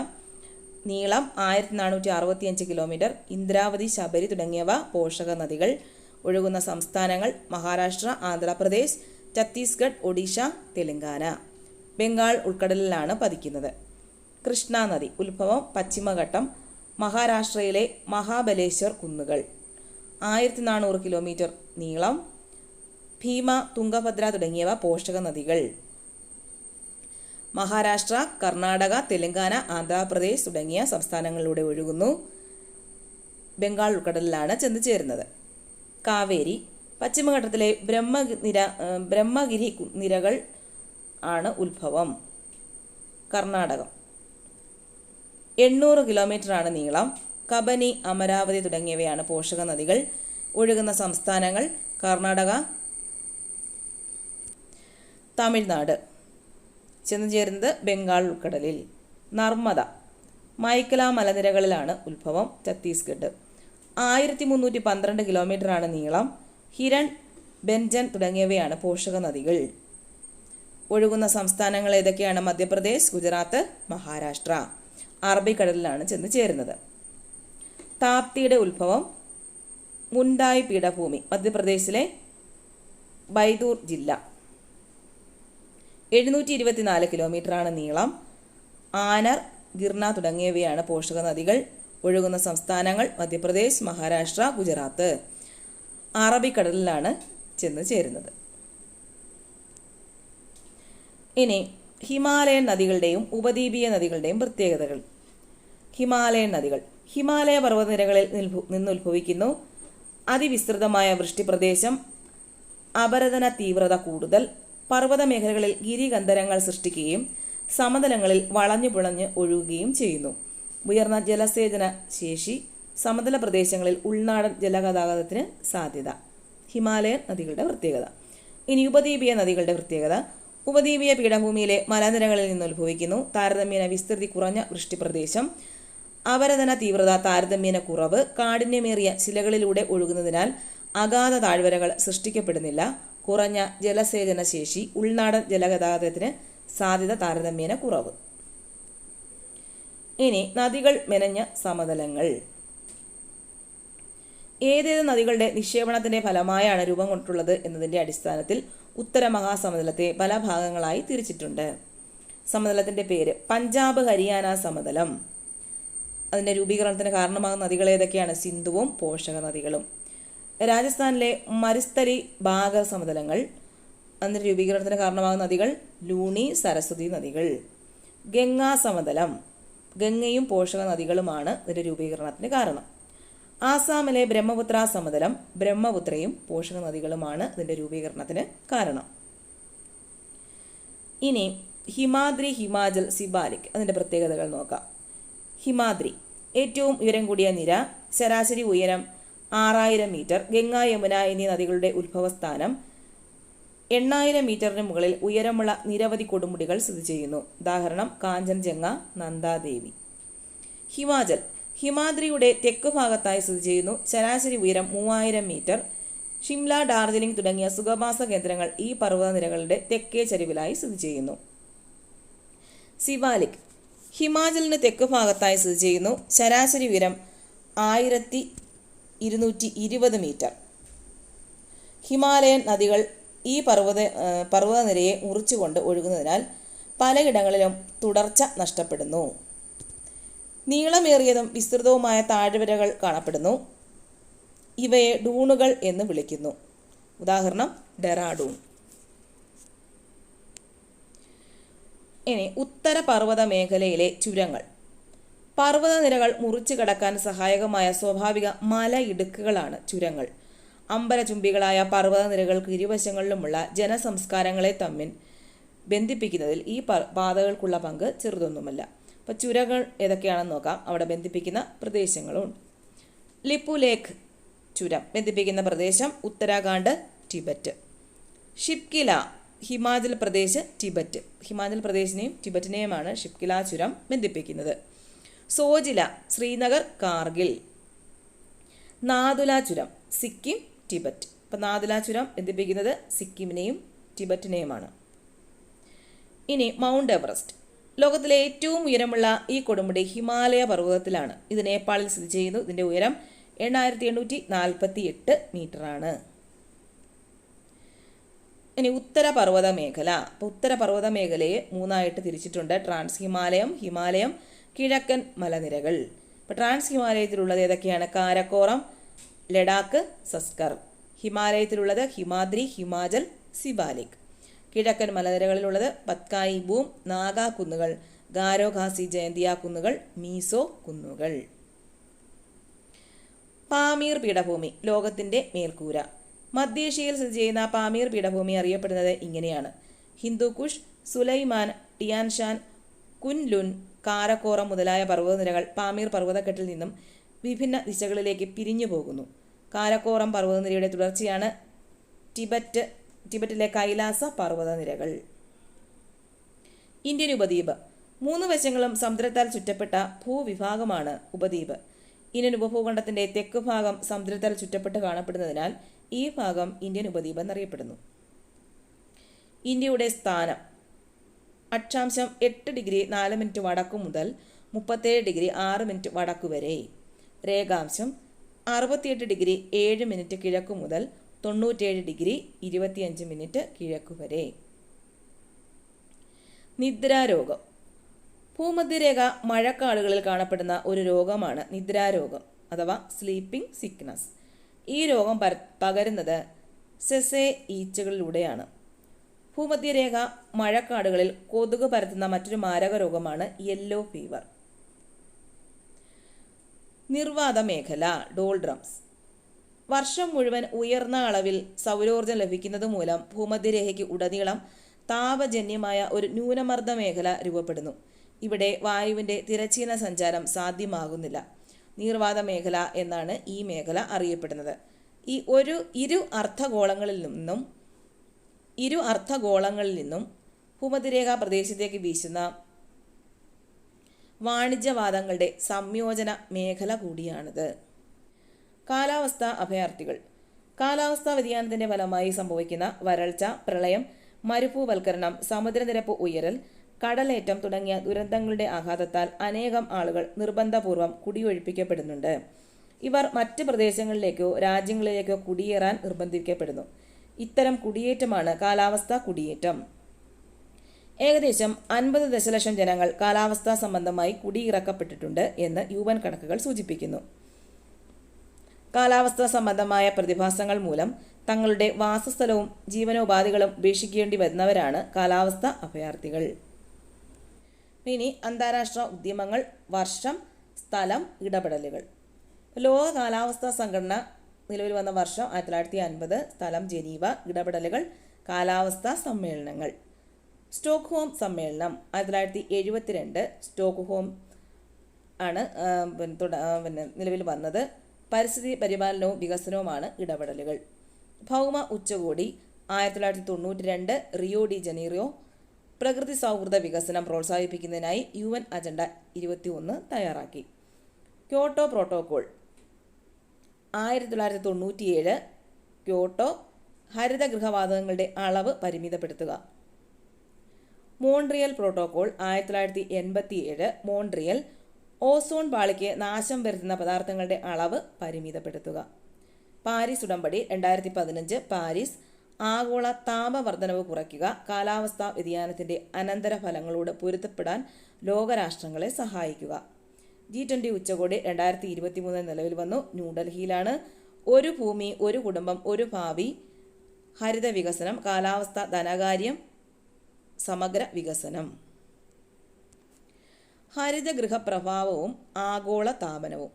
നീളം 1465 കിലോമീറ്റർ. ഇന്ദ്രാവതി, ശബരി തുടങ്ങിയവ പോഷക നദികൾ. ഒഴുകുന്ന സംസ്ഥാനങ്ങൾ മഹാരാഷ്ട്ര, ആന്ധ്രാപ്രദേശ്, ഛത്തീസ്ഗഡ്, ഒഡീഷ, തെലങ്കാന. ബംഗാൾ ഉൾക്കടലിലാണ് പതിക്കുന്നത്. കൃഷ്ണ നദി. ഉത്ഭവം പശ്ചിമഘട്ടം. മഹാരാഷ്ട്രയിലെ മഹാബലേശ്വർ കുന്നുകൾ. 1400 കിലോമീറ്റർ നീളം. ഭീമ, തുംഗഭദ്ര തുടങ്ങിയവ പോഷക നദികൾ. മഹാരാഷ്ട്ര, കർണാടക, തെലങ്കാന, ആന്ധ്രാപ്രദേശ് തുടങ്ങിയ സംസ്ഥാനങ്ങളിലൂടെ ഒഴുകുന്നു. ബംഗാൾ ഉൾക്കടലിലാണ് ചെന്ന് ചേരുന്നത്. കാവേരി. പശ്ചിമഘട്ടത്തിലെ ബ്രഹ്മഗിരി നിരകൾ ആണ് ഉത്ഭവം. കർണാടകം. 800 കിലോമീറ്ററാണ് നീളം. കബനി, അമരാവതി തുടങ്ങിയവയാണ് പോഷക നദികൾ. ഒഴുകുന്ന സംസ്ഥാനങ്ങൾ കർണാടക, തമിഴ്നാട്. ചെന്ന് ചേരുന്നത് ബംഗാൾ ഉൾക്കടലിൽ. നർമ്മദ. മൈക്കല മലനിരകളിലാണ് ഉത്ഭവം. ഛത്തീസ്ഗഡ്. 1312 കിലോമീറ്ററാണ് നീളം. ഹിരൺ, ബെൻജൻ തുടങ്ങിയവയാണ് പോഷക നദികൾ. ഒഴുകുന്ന സംസ്ഥാനങ്ങൾ ഏതൊക്കെയാണ്? മധ്യപ്രദേശ്, ഗുജറാത്ത്, മഹാരാഷ്ട്ര. അറബിക്കടലിലാണ് ചെന്ന് ചേരുന്നത്. താപ്തിയുടെ ഉത്ഭവം മുണ്ടായി പീഠഭൂമി, മധ്യപ്രദേശിലെ ബൈദൂർ ജില്ല. 724 കിലോമീറ്ററാണ് നീളം. ആനർ, ഗിർന തുടങ്ങിയവയാണ് പോഷക നദികൾ. ഒഴുകുന്ന സംസ്ഥാനങ്ങൾ മധ്യപ്രദേശ്, മഹാരാഷ്ട്ര, ഗുജറാത്ത്. അറബിക്കടലിലാണ് ചെന്ന് ചേരുന്നത്. ഇനി ഹിമാലയൻ നദികളുടെയും ഉപദ്വീപീയ നദികളുടെയും പ്രത്യേകതകൾ. ഹിമാലയൻ നദികൾ ഹിമാലയ പർവ്വതനിരകളിൽ നിന്നുത്ഭവിക്കുന്നു. അതിവിസ്തൃതമായ വൃഷ്ടിപ്രദേശം. അപരദന തീവ്രത കൂടുതൽ. പർവ്വത മേഖലകളിൽ ഗിരികന്ധരങ്ങൾ സൃഷ്ടിക്കുകയും സമതലങ്ങളിൽ വളഞ്ഞു പുളഞ്ഞ് ഒഴുകുകയും ചെയ്യുന്നു. ഉയർന്ന ജലസേചന ശേഷി. സമതല പ്രദേശങ്ങളിൽ ഉൾനാടൻ ജലഗതാഗതത്തിന് സാധ്യത. ഹിമാലയൻ നദികളുടെ പ്രത്യേകത. ഇനി ഉപദ്വീപീയ നദികളുടെ പ്രത്യേകത. ഉപദ്വീപീയ പീഠഭൂമിയിലെ മലനിരകളിൽ നിന്ന് ഉത്ഭവിക്കുന്നു. താരതമ്യേന വിസ്തൃതി കുറഞ്ഞ വൃഷ്ടിപ്രദേശം. അപരദന തീവ്രത താരതമ്യേന കുറവ്. കാഠിന്യമേറിയ ശിലകളിലൂടെ ഒഴുകുന്നതിനാൽ അഗാധ താഴ്വരകൾ സൃഷ്ടിക്കപ്പെടുന്നില്ല. കുറഞ്ഞ ജലസേചന ശേഷി. ഉൾനാടൻ ജലഗതാഗതത്തിന് സാധ്യത താരതമ്യേന കുറവ്. ഇനി നദികൾ മെനഞ്ഞ സമതലങ്ങൾ. ഏതേത് നദികളുടെ നിക്ഷേപണത്തിന്റെ ഫലമായാണ് രൂപം കൊണ്ടിട്ടുള്ളത് എന്നതിന്റെ അടിസ്ഥാനത്തിൽ ഉത്തര മഹാസമതലത്തെ പല ഭാഗങ്ങളായി തിരിച്ചിട്ടുണ്ട്. സമതലത്തിന്റെ പേര് പഞ്ചാബ് ഹരിയാന സമതലം. അതിന്റെ രൂപീകരണത്തിന് കാരണമാകുന്ന നദികൾ ഏതൊക്കെയാണ്? സിന്ധുവും പോഷക നദികളും. രാജസ്ഥാനിലെ മരിസ്തരി ബാഗ സമതലങ്ങൾ. അതിന്റെ രൂപീകരണത്തിന് കാരണമാകുന്ന നദികൾ ലൂണി, സരസ്വതി നദികൾ. ഗംഗാ സമതലം. ഗംഗയും പോഷക നദികളുമാണ് ഇതിന്റെ രൂപീകരണത്തിന് കാരണം. ആസാമിലെ ബ്രഹ്മപുത്ര സമതലം. ബ്രഹ്മപുത്രയും പോഷക നദികളുമാണ് ഇതിന്റെ രൂപീകരണത്തിന് കാരണം. ഇനി ഹിമാദ്രി, ഹിമാചൽ, സിബാലിക് അതിന്റെ പ്രത്യേകതകൾ നോക്കാം. ഹിമാദ്രി ഏറ്റവും ഉയരം കൂടിയ നിര. ശരാശരി ഉയരം 6000 മീറ്റർ. ഗംഗ, യമുന എന്നീ നദികളുടെ ഉത്ഭവസ്ഥാനം. 8000 മീറ്ററിന് മുകളിൽ ഉയരമുള്ള നിരവധി കൊടുമുടികൾ സ്ഥിതി ചെയ്യുന്നു. ഉദാഹരണം കാഞ്ചൻജംഗ, നന്ദാദേവി. ഹിമാചൽ ഹിമാദ്രിയുടെ തെക്കു ഭാഗത്തായി സ്ഥിതി ചെയ്യുന്നു. ശരാശരി ഉയരം 3000 മീറ്റർ. ഷിംല, ഡാർജിലിംഗ് തുടങ്ങിയ സുഖവാസ കേന്ദ്രങ്ങൾ ഈ പർവ്വതനിരകളുടെ തെക്കേ ചരിവിലായി സ്ഥിതി ചെയ്യുന്നു. സിവാലിക് ഹിമാചലിന് തെക്കു ഭാഗത്തായി സ്ഥിതി ചെയ്യുന്നു. ശരാശരി ഉയരം 1220 മീറ്റർ. ഹിമാലയൻ നദികൾ ഈ പർവ്വതനിരയെ മുറിച്ചുകൊണ്ട് ഒഴുകുന്നതിനാൽ പലയിടങ്ങളിലും തുടർച്ച നഷ്ടപ്പെടുന്നു. നീളമേറിയതും വിസ്തൃതവുമായ താഴ്വരകൾ കാണപ്പെടുന്നു. ഇവയെ ഡൂണുകൾ എന്ന് വിളിക്കുന്നു. ഉദാഹരണം ഡെറാഡൂൺ. ഇനി ഉത്തര പർവ്വത മേഖലയിലെ ചുരങ്ങൾ. പർവ്വതനിരകൾ മുറിച്ചു കടക്കാൻ സഹായകമായ സ്വാഭാവിക മലയിടുക്കുകളാണ് ചുരങ്ങൾ. അമ്പരചുംബികളായ പർവ്വതനിരകൾക്ക് ഇരുവശങ്ങളിലുമുള്ള ജനസംസ്കാരങ്ങളെ തമ്മിൽ ബന്ധിപ്പിക്കുന്നതിൽ ഈ പാതകൾക്കുള്ള പങ്ക് ചെറുതൊന്നുമല്ല. അപ്പോൾ ചുരങ്ങൾ ഏതൊക്കെയാണെന്ന് നോക്കാം. അവിടെ ബന്ധിപ്പിക്കുന്ന പ്രദേശങ്ങളുണ്ട്. ലിപ്പു ലേക്ക് ചുരം ബന്ധിപ്പിക്കുന്ന പ്രദേശം ഉത്തരാഖണ്ഡ്, ടിബറ്റ്. ഷിപ്കില ഹിമാചൽ പ്രദേശ്, ടിബറ്റ്. ഹിമാചൽ പ്രദേശിനെയും ടിബറ്റിനെയുമാണ് ഷിപ്കില ചുരം ബന്ധിപ്പിക്കുന്നത്. സോജില ശ്രീനഗർ, കാർഗിൽ. നാഥുല ചുരം സിക്കിം, ടിബറ്റ്. അപ്പം നാഥുല ചുരം ബന്ധിപ്പിക്കുന്നത് സിക്കിമിനെയും ടിബറ്റിനെയുമാണ്. ഇനി മൗണ്ട് എവറസ്റ്റ്. ലോകത്തിലെ ഏറ്റവും ഉയരമുള്ള ഈ കൊടുമുടി ഹിമാലയ പർവ്വതത്തിലാണ്. ഇത് നേപ്പാളിൽ സ്ഥിതി ചെയ്യുന്നു. ഇതിൻ്റെ ഉയരം 8848 മീറ്ററാണ്. ഇനി ഉത്തരപർവ്വത മേഖല. അപ്പോൾ ഉത്തരപർവ്വത മേഖലയെ മൂന്നായിട്ട് തിരിച്ചിട്ടുണ്ട്: ട്രാൻസ് ഹിമാലയം, ഹിമാലയം, കിഴക്കൻ മലനിരകൾ. അപ്പോൾ ട്രാൻസ് ഹിമാലയത്തിലുള്ളത് ഏതൊക്കെയാണ്? കാരക്കോറം, ലഡാക്ക്, സസ്കർ. ഹിമാലയത്തിലുള്ളത് ഹിമാദ്രി, ഹിമാചൽ, സിവാലിക്. കിഴക്കൻ മലനിരകളിലുള്ളത് പത്കായി ബൂം, നാഗ കുന്നുകൾ, ഗാരോ ഖാസി ജയന്തിയ കുന്നുകൾ, മീസോ കുന്നുകൾ. പാമീർ പീഠഭൂമി ലോകത്തിൻ്റെ മേൽക്കൂര. മധ്യേഷ്യയിൽ സ്ഥിതി ചെയ്യുന്ന പാമീർ പീഠഭൂമി അറിയപ്പെടുന്നത് ഇങ്ങനെയാണ്: ഹിന്ദുക്കുഷ്, സുലൈമാൻ, ടിയാൻഷാൻ, കുൻലുൻ, കാരക്കോറം മുതലായ പർവ്വതനിരകൾ പാമീർ പർവ്വതക്കെട്ടിൽ നിന്നും വിഭിന്ന ദിശകളിലേക്ക് പിരിഞ്ഞു പോകുന്നു. കാരക്കോറം പർവ്വതനിരയുടെ തുടർച്ചയാണ് ടിബറ്റിലെ കൈലാസ പർവ്വതനിരകൾ. ഇന്ത്യൻ ഉപദ്വീപ്. 3 വശങ്ങളും സമുദ്രത്താൽ ചുറ്റപ്പെട്ട ഭൂവിഭാഗമാണ് ഉപദ്വീപ്. ഇന്ത്യൻ ഉപഭൂഖണ്ഡത്തിന്റെ തെക്ക് ഭാഗം സമുദ്രത്താൽ ചുറ്റപ്പെട്ട് കാണപ്പെടുന്നതിനാൽ ഈ ഭാഗം ഇന്ത്യൻ ഉപദ്വീപ് എന്നറിയപ്പെടുന്നു. ഇന്ത്യയുടെ സ്ഥാനം: 8 ഡിഗ്രി 4 മിനിറ്റ് വടക്കു മുതൽ 37 ഡിഗ്രി 6 മിനിറ്റ് വടക്കു വരെ. രേഖാംശം: 68 ഡിഗ്രി 7 മിനിറ്റ് കിഴക്കു മുതൽ 97 ഡിഗ്രി 25 മിനിറ്റ് കിഴക്കു വരെ. നിദ്രാരോഗം. ഭൂമധ്യരേഖ മഴക്കാടുകളിൽ കാണപ്പെടുന്ന ഒരു രോഗമാണ് നിദ്രാരോഗം അഥവാ സ്ലീപ്പിംഗ് സിക്നസ്. ഈ രോഗം പകരുന്നത് സെസെ ഈച്ചകളിലൂടെയാണ്. ഭൂമധ്യരേഖ മഴക്കാടുകളിൽ കൊതുക് പരത്തുന്ന മറ്റൊരു മാരക രോഗമാണ് യെല്ലോ ഫീവർ. നിർവാത മേഖല ഡോൾഡ്രംസ്. വർഷം മുഴുവൻ ഉയർന്ന അളവിൽ സൗരോർജ്ജം ലഭിക്കുന്നത് മൂലം ഭൂമധ്യരേഖയ്ക്ക് ഉടനീളം താപജന്യമായ ഒരു ന്യൂനമർദ്ദ മേഖല രൂപപ്പെടുന്നു. ഇവിടെ വായുവിൻ്റെ തിരശ്ചീന സഞ്ചാരം സാധ്യമാകുന്നില്ല. നീർവാത മേഖല എന്നാണ് ഈ മേഖല അറിയപ്പെടുന്നത്. ഈ ഇരു അർദ്ധഗോളങ്ങളിൽ നിന്നും ഭൂമധ്യരേഖാ പ്രദേശത്തേക്ക് വീശുന്ന വാണിജ്യവാദങ്ങളുടെ സംയോജന മേഖല കൂടിയാണിത്. കാലാവസ്ഥാ അഭയാർത്ഥികൾ. കാലാവസ്ഥാ വ്യതിയാനത്തിന്റെ ഫലമായി സംഭവിക്കുന്ന വരൾച്ച, പ്രളയം, മരുഭൂവൽക്കരണം, സമുദ്രനിരപ്പ് ഉയരൽ, കടലേറ്റം തുടങ്ങിയ ദുരന്തങ്ങളുടെ ആഘാതത്താൽ അനേകം ആളുകൾ നിർബന്ധപൂർവം കുടിയൊഴിപ്പിക്കപ്പെടുന്നുണ്ട്. ഇവർ മറ്റ് പ്രദേശങ്ങളിലേക്കോ രാജ്യങ്ങളിലേക്കോ കുടിയേറാൻ നിർബന്ധിക്കപ്പെടുന്നു. ഇത്തരം കുടിയേറ്റമാണ് കാലാവസ്ഥാ കുടിയേറ്റം. ഏകദേശം 50 ദശലക്ഷം ജനങ്ങൾ കാലാവസ്ഥാ സംബന്ധമായി കുടിയിറക്കപ്പെട്ടിട്ടുണ്ട് എന്ന് UN കണക്കുകൾ സൂചിപ്പിക്കുന്നു. കാലാവസ്ഥാ സംബന്ധമായ പ്രതിഭാസങ്ങൾ മൂലം തങ്ങളുടെ വാസസ്ഥലവും ജീവനോപാധികളും ഉപേക്ഷിക്കേണ്ടി വരുന്നവരാണ് കാലാവസ്ഥാ അഭയാർത്ഥികൾ. ഇനി അന്താരാഷ്ട്ര ഉദ്യമങ്ങൾ, വർഷം, സ്ഥലം, ഇടപെടലുകൾ. ലോക കാലാവസ്ഥാ സംഘടന നിലവിൽ വന്ന വർഷം 1950, സ്ഥലം ജനീവ, ഇടപെടലുകൾ കാലാവസ്ഥാ സമ്മേളനങ്ങൾ. സ്റ്റോക്ക്ഹോം സമ്മേളനം 1972 സ്റ്റോക്ക്ഹോം ആണ് നിലവിൽ വന്നത്. പരിസ്ഥിതി പരിപാലനവും വികസനവുമാണ് ഇടപെടലുകൾ. ഭൗമ ഉച്ചകോടി 1992 റിയോ ഡി ജനീറോ. പ്രകൃതി സൗഹൃദ വികസനം പ്രോത്സാഹിപ്പിക്കുന്നതിനായി UN അജണ്ട 21 തയ്യാറാക്കി. Kyoto protocol 1997 Kyoto. ഹരിതഗൃഹവാതകങ്ങളുടെ അളവ് പരിമിതപ്പെടുത്തുക. Montreal protocol 1987 Montreal. ഓസോൺ പാളിക്ക് നാശം വരുത്തുന്ന പദാർത്ഥങ്ങളുടെ അളവ് പരിമിതപ്പെടുത്തുക. പാരീസ് ഉടമ്പടി 2015 പാരീസ്. ആഗോള താപവർദ്ധനവ് കുറയ്ക്കുക, കാലാവസ്ഥാ വ്യതിയാനത്തിന്റെ അനന്തരഫലങ്ങളോട് പൊരുത്തപ്പെടാൻ ലോകരാഷ്ട്രങ്ങളെ സഹായിക്കുക. G20 ഉച്ചകോടി 2023 നിലവിൽ വന്നു. ന്യൂഡൽഹിയിലാണ്. ഒരു ഭൂമി, ഒരു കുടുംബം, ഒരു ഭാവി, ഹരിത വികസനം, കാലാവസ്ഥ, ധനകാര്യം, സമഗ്ര വികസനം. ഹരിതഗൃഹ പ്രഭാവവും ആഗോള താപനവും.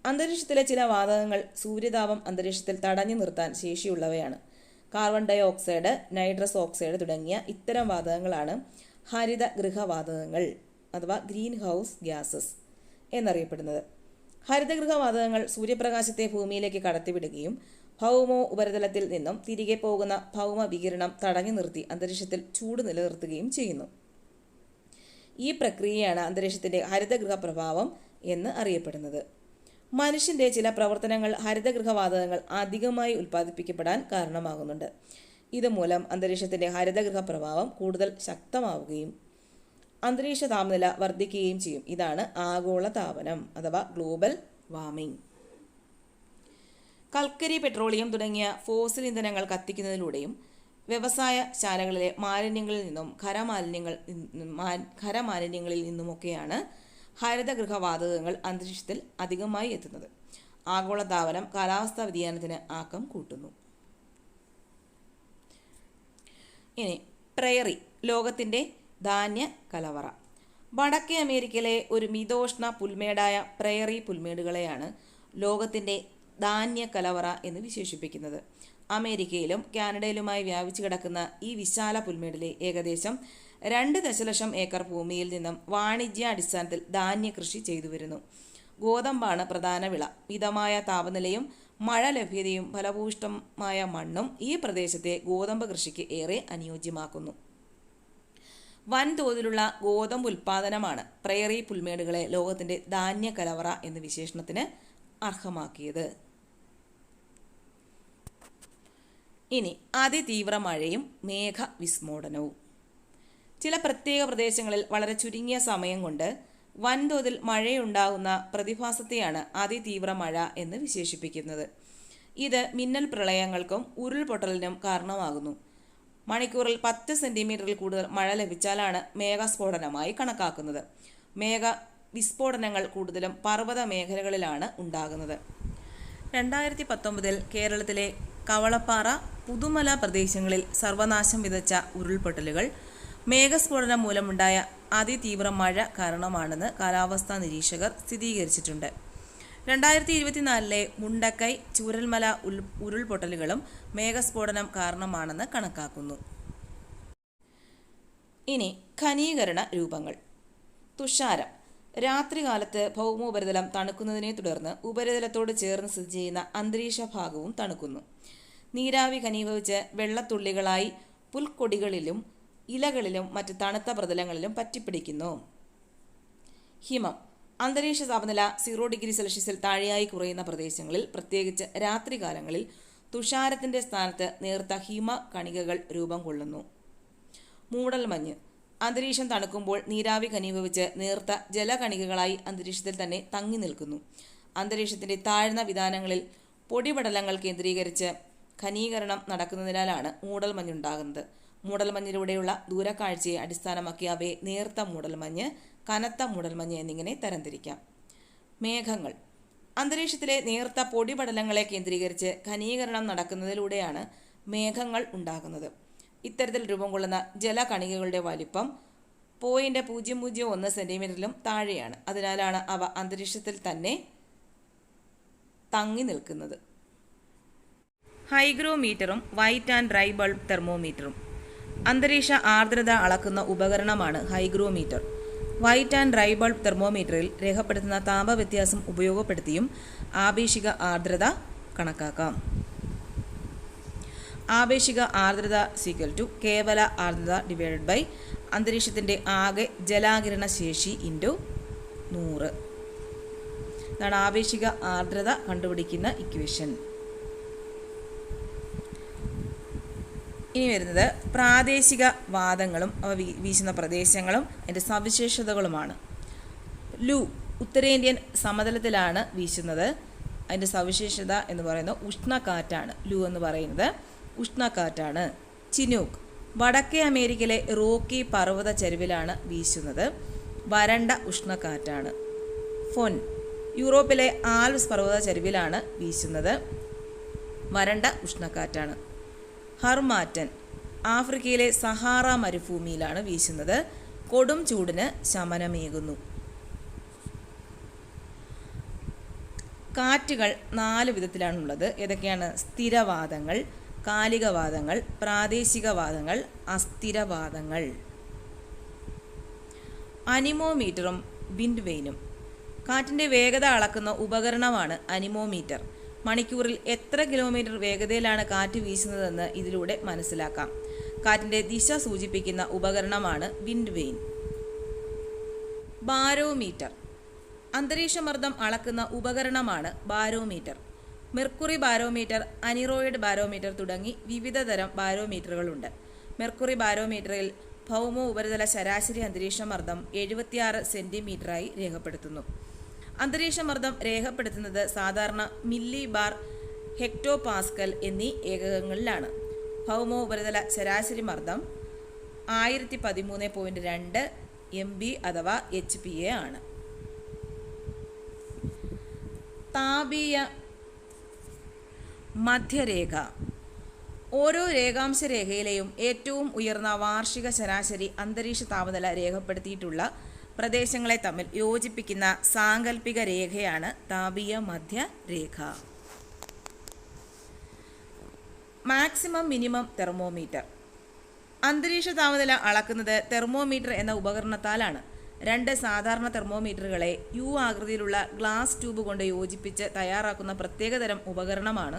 അന്തരീക്ഷത്തിലെ ചില വാതകങ്ങൾ സൂര്യതാപം അന്തരീക്ഷത്തിൽ തടഞ്ഞു നിർത്താൻ ശേഷിയുള്ളവയാണ്. Carbon dioxide, nitrous oxide തുടങ്ങിയ ഇത്തരം വാതകങ്ങളാണ് ഹരിതഗൃഹവാതകങ്ങൾ അഥവാ ഗ്രീൻ ഹൗസ് ഗ്യാസസ് എന്നറിയപ്പെടുന്നത്. ഹരിതഗൃഹവാതകങ്ങൾ സൂര്യപ്രകാശത്തെ ഭൂമിയിലേക്ക് കടത്തിവിടുകയും ഭൗമോ ഉപരിതലത്തിൽ നിന്നും തിരികെ പോകുന്ന ഭൗമ വികിരണം തടഞ്ഞു നിർത്തി അന്തരീക്ഷത്തിൽ ചൂട് നിലനിർത്തുകയും ചെയ്യുന്നു. ഈ പ്രക്രിയയാണ് അന്തരീക്ഷത്തിൻ്റെ ഹരിതഗൃഹ പ്രഭാവം എന്ന് അറിയപ്പെടുന്നത്. മനുഷ്യൻ്റെ ചില പ്രവർത്തനങ്ങൾ ഹരിതഗൃഹവാതകങ്ങൾ അധികമായി ഉൽപ്പാദിപ്പിക്കപ്പെടാൻ കാരണമാകുന്നുണ്ട്. ഇതുമൂലം അന്തരീക്ഷത്തിൻ്റെ ഹരിതഗൃഹ പ്രഭാവം കൂടുതൽ ശക്തമാവുകയും അന്തരീക്ഷ താപനില വർദ്ധിക്കുകയും ചെയ്യും. ഇതാണ് ആഗോള താപനം അഥവാ ഗ്ലോബൽ വാർമിംഗ്. കൽക്കരി, പെട്രോളിയം തുടങ്ങിയ ഫോസിൽ ഇന്ധനങ്ങൾ കത്തിക്കുന്നതിലൂടെയും വ്യവസായ ശാലകളിലെ മാലിന്യങ്ങളിൽ നിന്നും ഖരമാലിന്യങ്ങളിൽ നിന്നുമൊക്കെയാണ് ഹരിതഗൃഹവാതകങ്ങൾ അന്തരീക്ഷത്തിൽ അധികമായി എത്തുന്നത്. ആഗോളതാപനം കാലാവസ്ഥാ വ്യതിയാനത്തിന് ആക്കം കൂട്ടുന്നു. ഇനി പ്രയറി, ലോകത്തിൻ്റെ ധാന്യ കലവറ. വടക്കേ അമേരിക്കയിലെ ഒരു മിതോഷ്ണ പുൽമേടായ പ്രയറി പുൽമേടുകളെയാണ് ലോകത്തിൻ്റെ ധാന്യ കലവറ എന്ന് വിശേഷിപ്പിക്കുന്നത്. അമേരിക്കയിലും കാനഡയിലുമായി വ്യാപിച്ചു കിടക്കുന്ന ഈ വിശാല പുൽമേടിലെ ഏകദേശം 2 ദശലക്ഷം ഏക്കർ ഭൂമിയിൽ നിന്നും വാണിജ്യാടിസ്ഥാനത്തിൽ ധാന്യകൃഷി ചെയ്തു വരുന്നു. ഗോതമ്പാണ് പ്രധാന വിള. മിതമായ താപനിലയും മഴ ലഭ്യതയും ഫലഭൂയിഷ്ഠമായ മണ്ണും ഈ പ്രദേശത്തെ ഗോതമ്പ് കൃഷിക്ക് ഏറെ അനുയോജ്യമാക്കുന്നു. വൻതോതിലുള്ള ഗോതമ്പ് ഉൽപ്പാദനമാണ് പ്രയറി പുൽമേടുകളെ ലോകത്തിൻ്റെ ധാന്യ കലവറ എന്ന വിശേഷണത്തിന് അർഹമാക്കിയത്. ഇനി അതിതീവ്ര മഴയും മേഘവിസ്ഫോടനവും. ചില പ്രത്യേക പ്രദേശങ്ങളിൽ വളരെ ചുരുങ്ങിയ സമയം കൊണ്ട് വൻതോതിൽ മഴയുണ്ടാകുന്ന പ്രതിഭാസത്തെയാണ് അതിതീവ്ര മഴ എന്ന് വിശേഷിപ്പിക്കുന്നത്. ഇത് മിന്നൽ പ്രളയങ്ങൾക്കും ഉരുൾപൊട്ടലിനും കാരണമാകുന്നു. മണിക്കൂറിൽ 10 സെൻറ്റിമീറ്ററിൽ കൂടുതൽ മഴ ലഭിച്ചാലാണ് മേഘസ്ഫോടനമായി കണക്കാക്കുന്നത്. മേഘവിസ്ഫോടനങ്ങൾ കൂടുതലും പർവ്വത മേഖലകളിലാണ് ഉണ്ടാകുന്നത്. 2019 കേരളത്തിലെ കവളപ്പാറ, പുതുമല പ്രദേശങ്ങളിൽ സർവനാശം വിതച്ച ഉരുൾപൊട്ടലുകൾ മേഘസ്ഫോടനം മൂലമുണ്ടായ അതിതീവ്ര മഴ കാരണമാണെന്ന് കാലാവസ്ഥാ നിരീക്ഷകർ സ്ഥിരീകരിച്ചിട്ടുണ്ട്. 2024 മുണ്ടക്കൈ, ചൂരൽമല ഉരുൾപൊട്ടലുകളും മേഘസ്ഫോടനം കാരണമാണെന്ന് കണക്കാക്കുന്നു. ഇനി ഖനീകരണ രൂപങ്ങൾ. തുഷാരം. രാത്രികാലത്ത് ഭൗമോപരിതലം തണുക്കുന്നതിനെ തുടർന്ന് ഉപരിതലത്തോട് ചേർന്ന് സ്ഥിതി ചെയ്യുന്ന അന്തരീക്ഷ ഭാഗവും തണുക്കുന്നു. നീരാവി ഘനീഭവിച്ച് വെള്ളത്തുള്ളികളായി പുൽക്കൊടികളിലും ഇലകളിലും മറ്റ് തണുത്ത പ്രതലങ്ങളിലും പറ്റിപ്പിടിക്കുന്നു. ഹിമം. അന്തരീക്ഷ താപനില 0 ഡിഗ്രി സെൽഷ്യസിൽ താഴെയായി കുറയുന്ന പ്രദേശങ്ങളിൽ, പ്രത്യേകിച്ച് രാത്രികാലങ്ങളിൽ തുഷാരത്തിൻ്റെ സ്ഥാനത്ത് നേർത്ത ഹിമ കണികകൾ രൂപം കൊള്ളുന്നു. മൂടൽമഞ്ഞ്. അന്തരീക്ഷം തണുക്കുമ്പോൾ നീരാവി ഘനീഭവിച്ച് നേർത്ത ജലകണികകളായി അന്തരീക്ഷത്തിൽ തന്നെ തങ്ങി നിൽക്കുന്നു. അന്തരീക്ഷത്തിൻ്റെ താഴ്ന്ന വിതാനങ്ങളിൽ പൊടിപടലങ്ങൾ കേന്ദ്രീകരിച്ച് ഘനീകരണം നടക്കുന്നതിനാലാണ് മൂടൽമഞ്ഞുണ്ടാകുന്നത്. മൂടൽമഞ്ഞിലൂടെയുള്ള ദൂരക്കാഴ്ചയെ അടിസ്ഥാനമാക്കി അവയെ നേർത്ത മൂടൽമഞ്ഞ്, കനത്ത മൂടൽമഞ്ഞ് എന്നിങ്ങനെ തരംതിരിക്കാം. മേഘങ്ങൾ. അന്തരീക്ഷത്തിലെ നേർത്ത പൊടിപടലങ്ങളെ കേന്ദ്രീകരിച്ച് ഘനീകരണം നടക്കുന്നതിലൂടെയാണ് മേഘങ്ങൾ ഉണ്ടാകുന്നത്. ഇത്തരത്തിൽ രൂപം കൊള്ളുന്ന ജലകണികകളുടെ വലിപ്പം 0.001 സെൻറ്റിമീറ്ററിലും താഴെയാണ്. അതിനാലാണ് അവ അന്തരീക്ഷത്തിൽ തന്നെ തങ്ങി നിൽക്കുന്നത്. ഹൈഗ്രോമീറ്ററും വൈറ്റ് ആൻഡ് ഡ്രൈ ബൾബ് തെർമോമീറ്ററും. അന്തരീക്ഷ ആർദ്രത അളക്കുന്ന ഉപകരണമാണ് hygrometer. White and dry bulb തെർമോമീറ്ററിൽ രേഖപ്പെടുത്തുന്ന താപവ്യത്യാസം ഉപയോഗപ്പെടുത്തിയും ആപേക്ഷിക ആർദ്രത കണക്കാക്കാം. ആപേക്ഷിക ആർദ്രത = കേവല ആർദ്രത / അന്തരീക്ഷത്തിൻ്റെ ആകെ ജലാകിരണ ശേഷി × 100. ഇതാണ് ആപേക്ഷിക ആർദ്രത കണ്ടുപിടിക്കുന്ന ഇക്വേഷൻ. ഇനി വരുന്നത് പ്രാദേശിക വാദങ്ങളും അവ വീശുന്ന പ്രദേശങ്ങളും അതിൻ്റെ സവിശേഷതകളുമാണ്. ലൂ ഉത്തരേന്ത്യൻ സമതലത്തിലാണ് വീശുന്നത്. അതിൻ്റെ സവിശേഷത എന്ന് പറയുന്നത് ഉഷ്ണക്കാറ്റാണ്. ലൂ എന്ന് പറയുന്നത് ഉഷ്ണക്കാറ്റാണ്. ചിനൂക്ക് വടക്കേ അമേരിക്കയിലെ റോക്കി പർവ്വത ചരിവിലാണ് വീശുന്നത്. വരണ്ട ഉഷ്ണക്കാറ്റാണ്. ഫൊൻ യൂറോപ്പിലെ ആൽപ്സ് പർവ്വത ചരിവിലാണ് വീശുന്നത്. വരണ്ട ഉഷ്ണക്കാറ്റാണ്. ഹർമാറ്റൻ ആഫ്രിക്കയിലെ സഹാറ മരുഭൂമിയിലാണ് വീശുന്നത്. കൊടും ചൂടിന് ശമനമേകുന്നു. കാറ്റുകൾ 4 വിധത്തിലാണുള്ളത്. ഏതൊക്കെയാണ്? സ്ഥിരവാദങ്ങൾ, കാലികവാദങ്ങൾ, പ്രാദേശികവാദങ്ങൾ, അസ്ഥിരവാദങ്ങൾ. അനിമോമീറ്ററും വിൻഡ് വെയിനും. കാറ്റിൻ്റെ വേഗത അളക്കുന്ന ഉപകരണമാണ് അനിമോമീറ്റർ. മണിക്കൂറിൽ എത്ര കിലോമീറ്റർ വേഗതയിലാണ് കാറ്റ് വീശുന്നതെന്ന് ഇതിലൂടെ മനസ്സിലാക്കാം. കാറ്റിൻ്റെ ദിശ സൂചിപ്പിക്കുന്ന ഉപകരണമാണ് വിൻഡ് വെയിൻ. ബാരോമീറ്റർ അന്തരീക്ഷമർദ്ദം അളക്കുന്ന ഉപകരണമാണ് barometer. Mercury barometer, aneroid barometer തുടങ്ങി വിവിധ തരം ബാരോമീറ്ററുകളുണ്ട്. മെർക്കുറി ബാരോമീറ്ററിൽ ഭൗമ ഉപരിതല ശരാശരി അന്തരീക്ഷമർദ്ദം 76 സെന്റിമീറ്ററായി രേഖപ്പെടുത്തുന്നു. അന്തരീക്ഷമർദ്ദം രേഖപ്പെടുത്തുന്നത് സാധാരണ മില്ലി ബാർ, ഹെക്ടോ പാസ്കൽ എന്നീ ഏകകങ്ങളിലാണ്. ഭൗമ ഉപരിതല ശരാശരി മർദ്ദം 1013.2 MB അഥവാ HPA ആണ്. താപീയ മധ്യരേഖ. ഓരോ രേഖാംശ രേഖയിലെയും ഏറ്റവും ഉയർന്ന വാർഷിക ശരാശരി അന്തരീക്ഷ താപനില രേഖപ്പെടുത്തിയിട്ടുള്ള പ്രദേശങ്ങളെ തമ്മിൽ യോജിപ്പിക്കുന്ന സാങ്കല്പിക രേഖയാണ് താപീയ മധ്യരേഖ. Maximum minimum thermometer. അന്തരീക്ഷ താപനില അളക്കുന്നത് തെർമോമീറ്റർ എന്ന ഉപകരണത്താലാണ്. 2 സാധാരണ തെർമോമീറ്ററുകളെ യു ആകൃതിയിലുള്ള ഗ്ലാസ് ട്യൂബ് കൊണ്ട് യോജിപ്പിച്ച് തയ്യാറാക്കുന്ന പ്രത്യേകതരം ഉപകരണമാണ്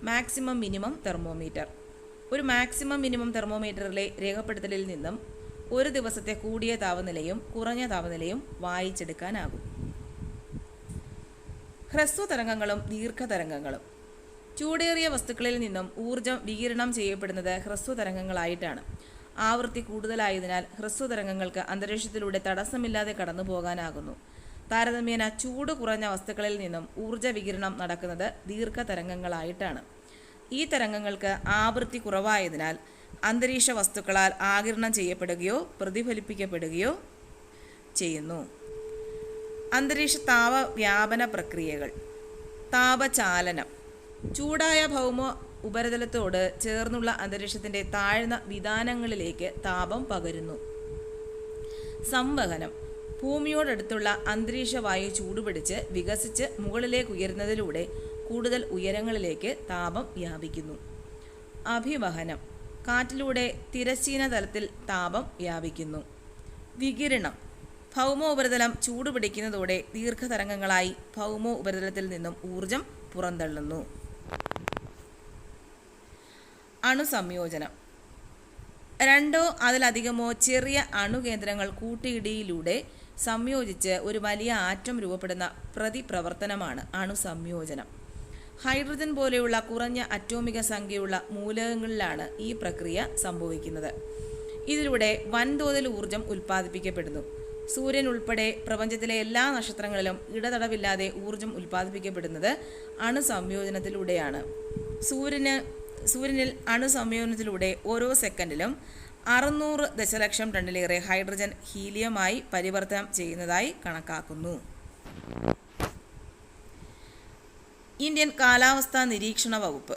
മാക്സിമം മിനിമം തെർമോമീറ്റർ. ഒരു മാക്സിമം മിനിമം തെർമോമീറ്ററിലെ രേഖപ്പെടുത്തലിൽ നിന്നും ഒരു ദിവസത്തെ കൂടിയ താപനിലയും കുറഞ്ഞ താപനിലയും വായിച്ചെടുക്കാനാകും. ഹ്രസ്വ തരംഗങ്ങളും ദീർഘതരംഗങ്ങളും. ചൂടേറിയ വസ്തുക്കളിൽ നിന്നും ഊർജം വികിരണം ചെയ്യപ്പെടുന്നത് ഹ്രസ്വ തരംഗങ്ങളായിട്ടാണ്. ആവൃത്തി കൂടുതലായതിനാൽ ഹ്രസ്വ തരംഗങ്ങൾക്ക് അന്തരീക്ഷത്തിലൂടെ തടസ്സമില്ലാതെ കടന്നു പോകാനാകുന്നു. താരതമ്യേന ചൂട് കുറഞ്ഞ വസ്തുക്കളിൽ നിന്നും ഊർജ വികിരണം നടക്കുന്നത് ദീർഘതരംഗങ്ങളായിട്ടാണ്. ഈ തരംഗങ്ങൾക്ക് ആവൃത്തി കുറവായതിനാൽ അന്തരീക്ഷ വസ്തുക്കളാൽ ആഗിരണം ചെയ്യപ്പെടുകയോ പ്രതിഫലിപ്പിക്കപ്പെടുകയോ ചെയ്യുന്നു. അന്തരീക്ഷ താപ വ്യാപന പ്രക്രിയകൾ. താപചാലനം. ചൂടായ ഭൗമ ഉപരിതലത്തോട് ചേർന്നുള്ള അന്തരീക്ഷത്തിൻ്റെ താഴ്ന്ന വിതാനങ്ങളിലേക്ക് താപം പകരുന്നു. സംവഹനം. ഭൂമിയോടടുത്തുള്ള അന്തരീക്ഷ വായു ചൂടുപിടിച്ച് വികസിച്ച് മുകളിലേക്ക് ഉയരുന്നതിലൂടെ കൂടുതൽ ഉയരങ്ങളിലേക്ക് താപം വ്യാപിക്കുന്നു. അഭിവഹനം. കാറ്റിലൂടെ തിരശ്ചീന തലത്തിൽ താപം വ്യാപിക്കുന്നു. വികിരണം. ഭൗമ ഉപരിതലം ചൂടുപിടിക്കുന്നതോടെ ദീർഘതരംഗങ്ങളായി ഭൗമ ഉപരിതലത്തിൽ നിന്നും ഊർജം പുറന്തള്ളുന്നു. അണുസംയോജനം. 2 അതിലധികമോ ചെറിയ അണുകേന്ദ്രങ്ങൾ കൂട്ടിയിടിയിലൂടെ സംയോജിച്ച് ഒരു വലിയ ആറ്റം രൂപപ്പെടുന്ന പ്രതിപ്രവർത്തനമാണ് അണുസംയോജനം. ഹൈഡ്രജൻ പോലെയുള്ള കുറഞ്ഞ അറ്റോമിക സംഖ്യയുള്ള മൂലകങ്ങളിലാണ് ഈ പ്രക്രിയ സംഭവിക്കുന്നത്. ഇതിലൂടെ വൻതോതിൽ ഊർജം ഉൽപ്പാദിപ്പിക്കപ്പെടുന്നു. സൂര്യൻ ഉൾപ്പെടെ പ്രപഞ്ചത്തിലെ എല്ലാ നക്ഷത്രങ്ങളിലും ഇടതടവില്ലാതെ ഊർജം ഉൽപ്പാദിപ്പിക്കപ്പെടുന്നത് അണുസംയോജനത്തിലൂടെയാണ്. സൂര്യനിൽ അണുസംയോജനത്തിലൂടെ ഓരോ സെക്കൻഡിലും 600 ദശലക്ഷം ടണ്ണിലേറെ ഹൈഡ്രജൻ ഹീലിയമായി പരിവർത്തനം ചെയ്യുന്നതായി കണക്കാക്കുന്നു. ഇന്ത്യൻ കാലാവസ്ഥാ നിരീക്ഷണ വകുപ്പ്.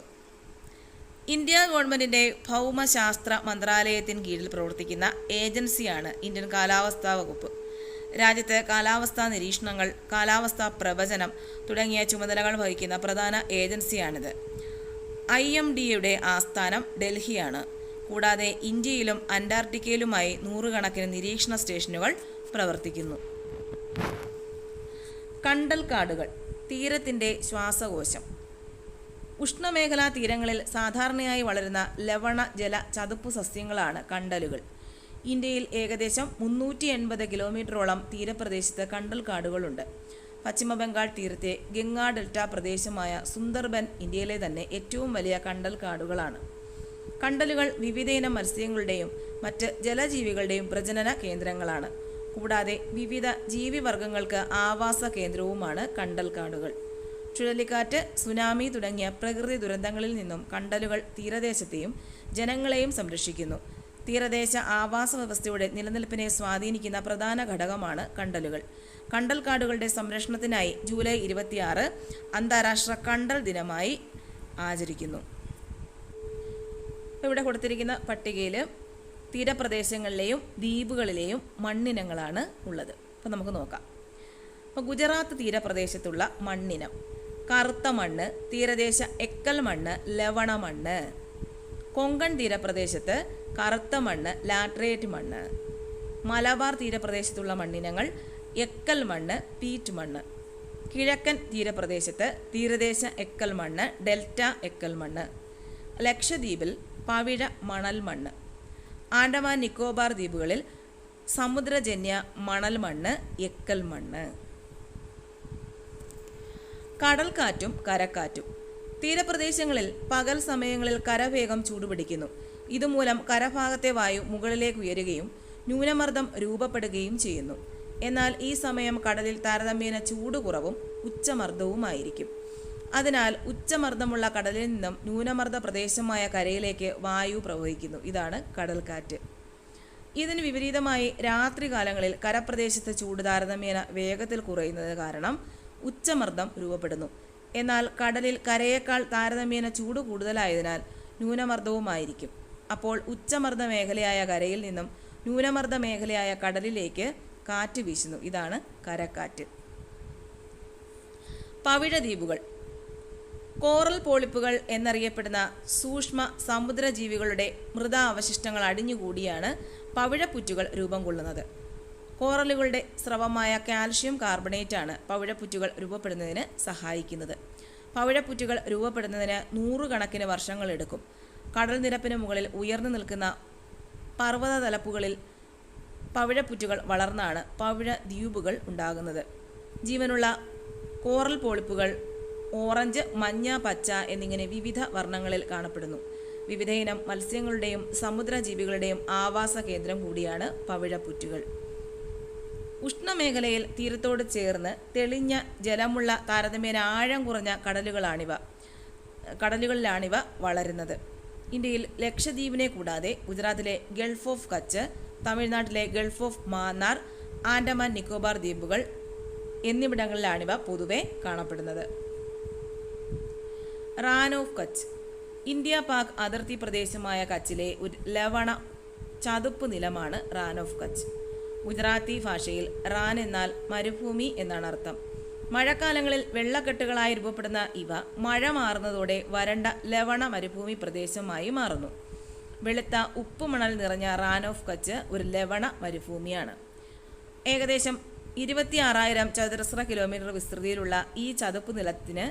ഇന്ത്യ ഗവൺമെൻറ്റിൻ്റെ ഭൗമശാസ്ത്ര മന്ത്രാലയത്തിന് കീഴിൽ പ്രവർത്തിക്കുന്ന ഏജൻസിയാണ് ഇന്ത്യൻ കാലാവസ്ഥാ വകുപ്പ്. രാജ്യത്ത് കാലാവസ്ഥാ നിരീക്ഷണങ്ങൾ, കാലാവസ്ഥാ പ്രവചനം തുടങ്ങിയ ചുമതലകൾ വഹിക്കുന്ന പ്രധാന ഏജൻസിയാണിത്. IMDയുടെ ആസ്ഥാനം ഡൽഹിയാണ്. കൂടാതെ ഇന്ത്യയിലും അന്റാർട്ടിക്കയിലുമായി 100 കണക്കിന് നിരീക്ഷണ സ്റ്റേഷനുകൾ പ്രവർത്തിക്കുന്നു. കണ്ടൽക്കാടുകൾ. തീരത്തിൻ്റെ ശ്വാസകോശം. ഉഷ്ണമേഖലാ തീരങ്ങളിൽ സാധാരണയായി വളരുന്ന ലവണ ജല ചതുപ്പു സസ്യങ്ങളാണ് കണ്ടലുകൾ. ഇന്ത്യയിൽ ഏകദേശം 380 കിലോമീറ്ററോളം തീരപ്രദേശത്ത് കണ്ടൽക്കാടുകളുണ്ട്. പശ്ചിമബംഗാൾ തീരത്തെ ഗംഗാ ഡെൽറ്റ പ്രദേശമായ സുന്ദർബൻ ഇന്ത്യയിലെ തന്നെ ഏറ്റവും വലിയ കണ്ടൽക്കാടുകളാണ്. കണ്ടലുകൾ വിവിധയിനം മത്സ്യങ്ങളുടെയും മറ്റ് ജലജീവികളുടെയും പ്രജനന കേന്ദ്രങ്ങളാണ്. കൂടാതെ വിവിധ ജീവിവർഗങ്ങൾക്ക് ആവാസ കേന്ദ്രവുമാണ് കണ്ടൽക്കാടുകൾ. ചുഴലിക്കാറ്റ്, സുനാമി തുടങ്ങിയ പ്രകൃതി ദുരന്തങ്ങളിൽ നിന്നും കണ്ടലുകൾ തീരദേശത്തെയും ജനങ്ങളെയും സംരക്ഷിക്കുന്നു. തീരദേശ ആവാസ വ്യവസ്ഥയുടെ നിലനിൽപ്പിനെ സ്വാധീനിക്കുന്ന പ്രധാന ഘടകമാണ് കണ്ടലുകൾ. കണ്ടൽക്കാടുകളുടെ സംരക്ഷണത്തിനായി ജൂലൈ 26 അന്താരാഷ്ട്ര കണ്ടൽ ദിനമായി ആചരിക്കുന്നു. ഇവിടെ കൊടുത്തിരിക്കുന്ന പട്ടികയിൽ തീരപ്രദേശങ്ങളിലെയും ദ്വീപുകളിലെയും മണ്ണിനങ്ങളാണ് ഉള്ളത്. അപ്പോൾ നമുക്ക് നോക്കാം. അപ്പോൾ ഗുജറാത്ത് തീരപ്രദേശത്തുള്ള മണ്ണിനം: കറുത്ത മണ്ണ്, തീരദേശ എക്കൽ മണ്ണ്, ലവണ മണ്ണ്. കൊങ്കൺ തീരപ്രദേശത്ത് കറുത്ത മണ്ണ്, ലാറ്ററേറ്റ് മണ്ണ്. മലബാർ തീരപ്രദേശത്തുള്ള മണ്ണിനങ്ങൾ എക്കൽ മണ്ണ്, പീറ്റ് മണ്ണ്. കിഴക്കൻ തീരപ്രദേശത്ത് തീരദേശ എക്കൽ മണ്ണ്, ഡെൽറ്റ എക്കൽ മണ്ണ്. ലക്ഷദ്വീപിൽ പവിഴ മണൽ മണ്ണ്. ആൻഡമാൻ നിക്കോബാർ ദ്വീപുകളിൽ സമുദ്രജന്യ മണൽ മണ്ണ്, എക്കൽ മണ്ണ്. കടൽക്കാറ്റും കരക്കാറ്റും. തീരപ്രദേശങ്ങളിൽ പകൽ സമയങ്ങളിൽ കരവേഗം ചൂടുപിടിക്കുന്നു. ഇതുമൂലം കരഭാഗത്തെ വായു മുകളിലേക്ക് ഉയരുകയും ന്യൂനമർദ്ദം രൂപപ്പെടുകയും ചെയ്യുന്നു. എന്നാൽ ഈ സമയം കടലിൽ താരതമ്യേന ചൂട് കുറവും ഉച്ചമർദ്ദവുമായിരിക്കും. അതിനാൽ ഉച്ചമർദ്ദമുള്ള കടലിൽ നിന്നും ന്യൂനമർദ്ദ പ്രദേശമായ കരയിലേക്ക് വായു പ്രവഹിക്കുന്നു. ഇതാണ് കടൽക്കാറ്റ്. ഇതിന് വിപരീതമായി രാത്രികാലങ്ങളിൽ കരപ്രദേശത്ത് ചൂട് താരതമ്യേന വേഗത്തിൽ കുറയുന്നത് കാരണം ഉച്ചമർദ്ദം രൂപപ്പെടുന്നു. എന്നാൽ കടലിൽ കരയേക്കാൾ താരതമ്യേന ചൂട് കൂടുതലായതിനാൽ ന്യൂനമർദ്ദവുമായിരിക്കും. അപ്പോൾ ഉച്ചമർദ്ദ മേഖലയായ കരയിൽ നിന്നും ന്യൂനമർദ്ദ മേഖലയായ കടലിലേക്ക് കാറ്റ് വീശുന്നു. ഇതാണ് കരക്കാറ്റ്. പവിഴദ്വീപുകൾ. കോറൽ പോളിപ്പുകൾ എന്നറിയപ്പെടുന്ന സൂക്ഷ്മ സമുദ്രജീവികളുടെ മൃതാവശിഷ്ടങ്ങൾ അടിഞ്ഞുകൂടിയാണ് പവിഴപ്പുറ്റുകൾ രൂപം കൊള്ളുന്നത്. കോറലുകളുടെ സ്രവമായ കാൽഷ്യം കാർബണേറ്റ് ആണ് പവിഴപ്പുറ്റുകൾ രൂപപ്പെടുന്നതിന് സഹായിക്കുന്നത്. പവിഴപ്പുറ്റുകൾ രൂപപ്പെടുന്നതിന് നൂറുകണക്കിന് വർഷങ്ങളെടുക്കും. കടൽ നിരപ്പിന് മുകളിൽ ഉയർന്നു നിൽക്കുന്ന പർവ്വത തലപ്പുകളിൽ പവിഴപ്പുറ്റുകൾ വളർന്നാണ് പവിഴദ്വീപുകൾ ഉണ്ടാകുന്നത്. ജീവനുള്ള കോറൽ പോളിപ്പുകൾ ഓറഞ്ച്, മഞ്ഞ, പച്ച എന്നിങ്ങനെ വിവിധ വർണ്ണങ്ങളിൽ കാണപ്പെടുന്നു. വിവിധയിനം മത്സ്യങ്ങളുടെയും സമുദ്രജീവികളുടെയും ആവാസ കേന്ദ്രം കൂടിയാണ് പവിഴപ്പുറ്റുകൾ. ഉഷ്ണമേഖലയിൽ തീരത്തോട് ചേർന്ന് തെളിഞ്ഞ ജലമുള്ള താരതമ്യേന ആഴം കുറഞ്ഞ കടലുകളിലാണിവ വളരുന്നത്. ഇന്ത്യയിൽ ലക്ഷദ്വീപിനെ കൂടാതെ ഗുജറാത്തിലെ ഗൾഫ് ഓഫ് കച്ച്, തമിഴ്നാട്ടിലെ ഗൾഫ് ഓഫ് മാന്നാർ, ആൻഡമാൻ നിക്കോബാർ ദ്വീപുകൾ എന്നിവിടങ്ങളിലാണിവ പൊതുവെ കാണപ്പെടുന്നത്. റാൻ ഓഫ് കച്ച്. ഇന്ത്യ പാക് അതിർത്തി പ്രദേശമായ കച്ചിലെ ഒരു ലവണ ചതുപ്പ് നിലമാണ് റാൻ ഓഫ് കച്ച്. ഗുജറാത്തി ഭാഷയിൽ റാൻ എന്നാൽ മരുഭൂമി എന്നാണ് അർത്ഥം. മഴക്കാലങ്ങളിൽ വെള്ളക്കെട്ടുകളായി രൂപപ്പെടുന്ന ഇവ മഴ മാറുന്നതോടെ വരണ്ട ലവണ മരുഭൂമി പ്രദേശമായി മാറുന്നു. വെളുത്ത ഉപ്പുമണൽ നിറഞ്ഞ റാൻ ഓഫ് കച്ച് ഒരു ലവണ മരുഭൂമിയാണ്. ഏകദേശം 26,000 ചതുരശ്ര കിലോമീറ്റർ വിസ്തൃതിയിലുള്ള ഈ ചതുപ്പ് നിലത്തിന്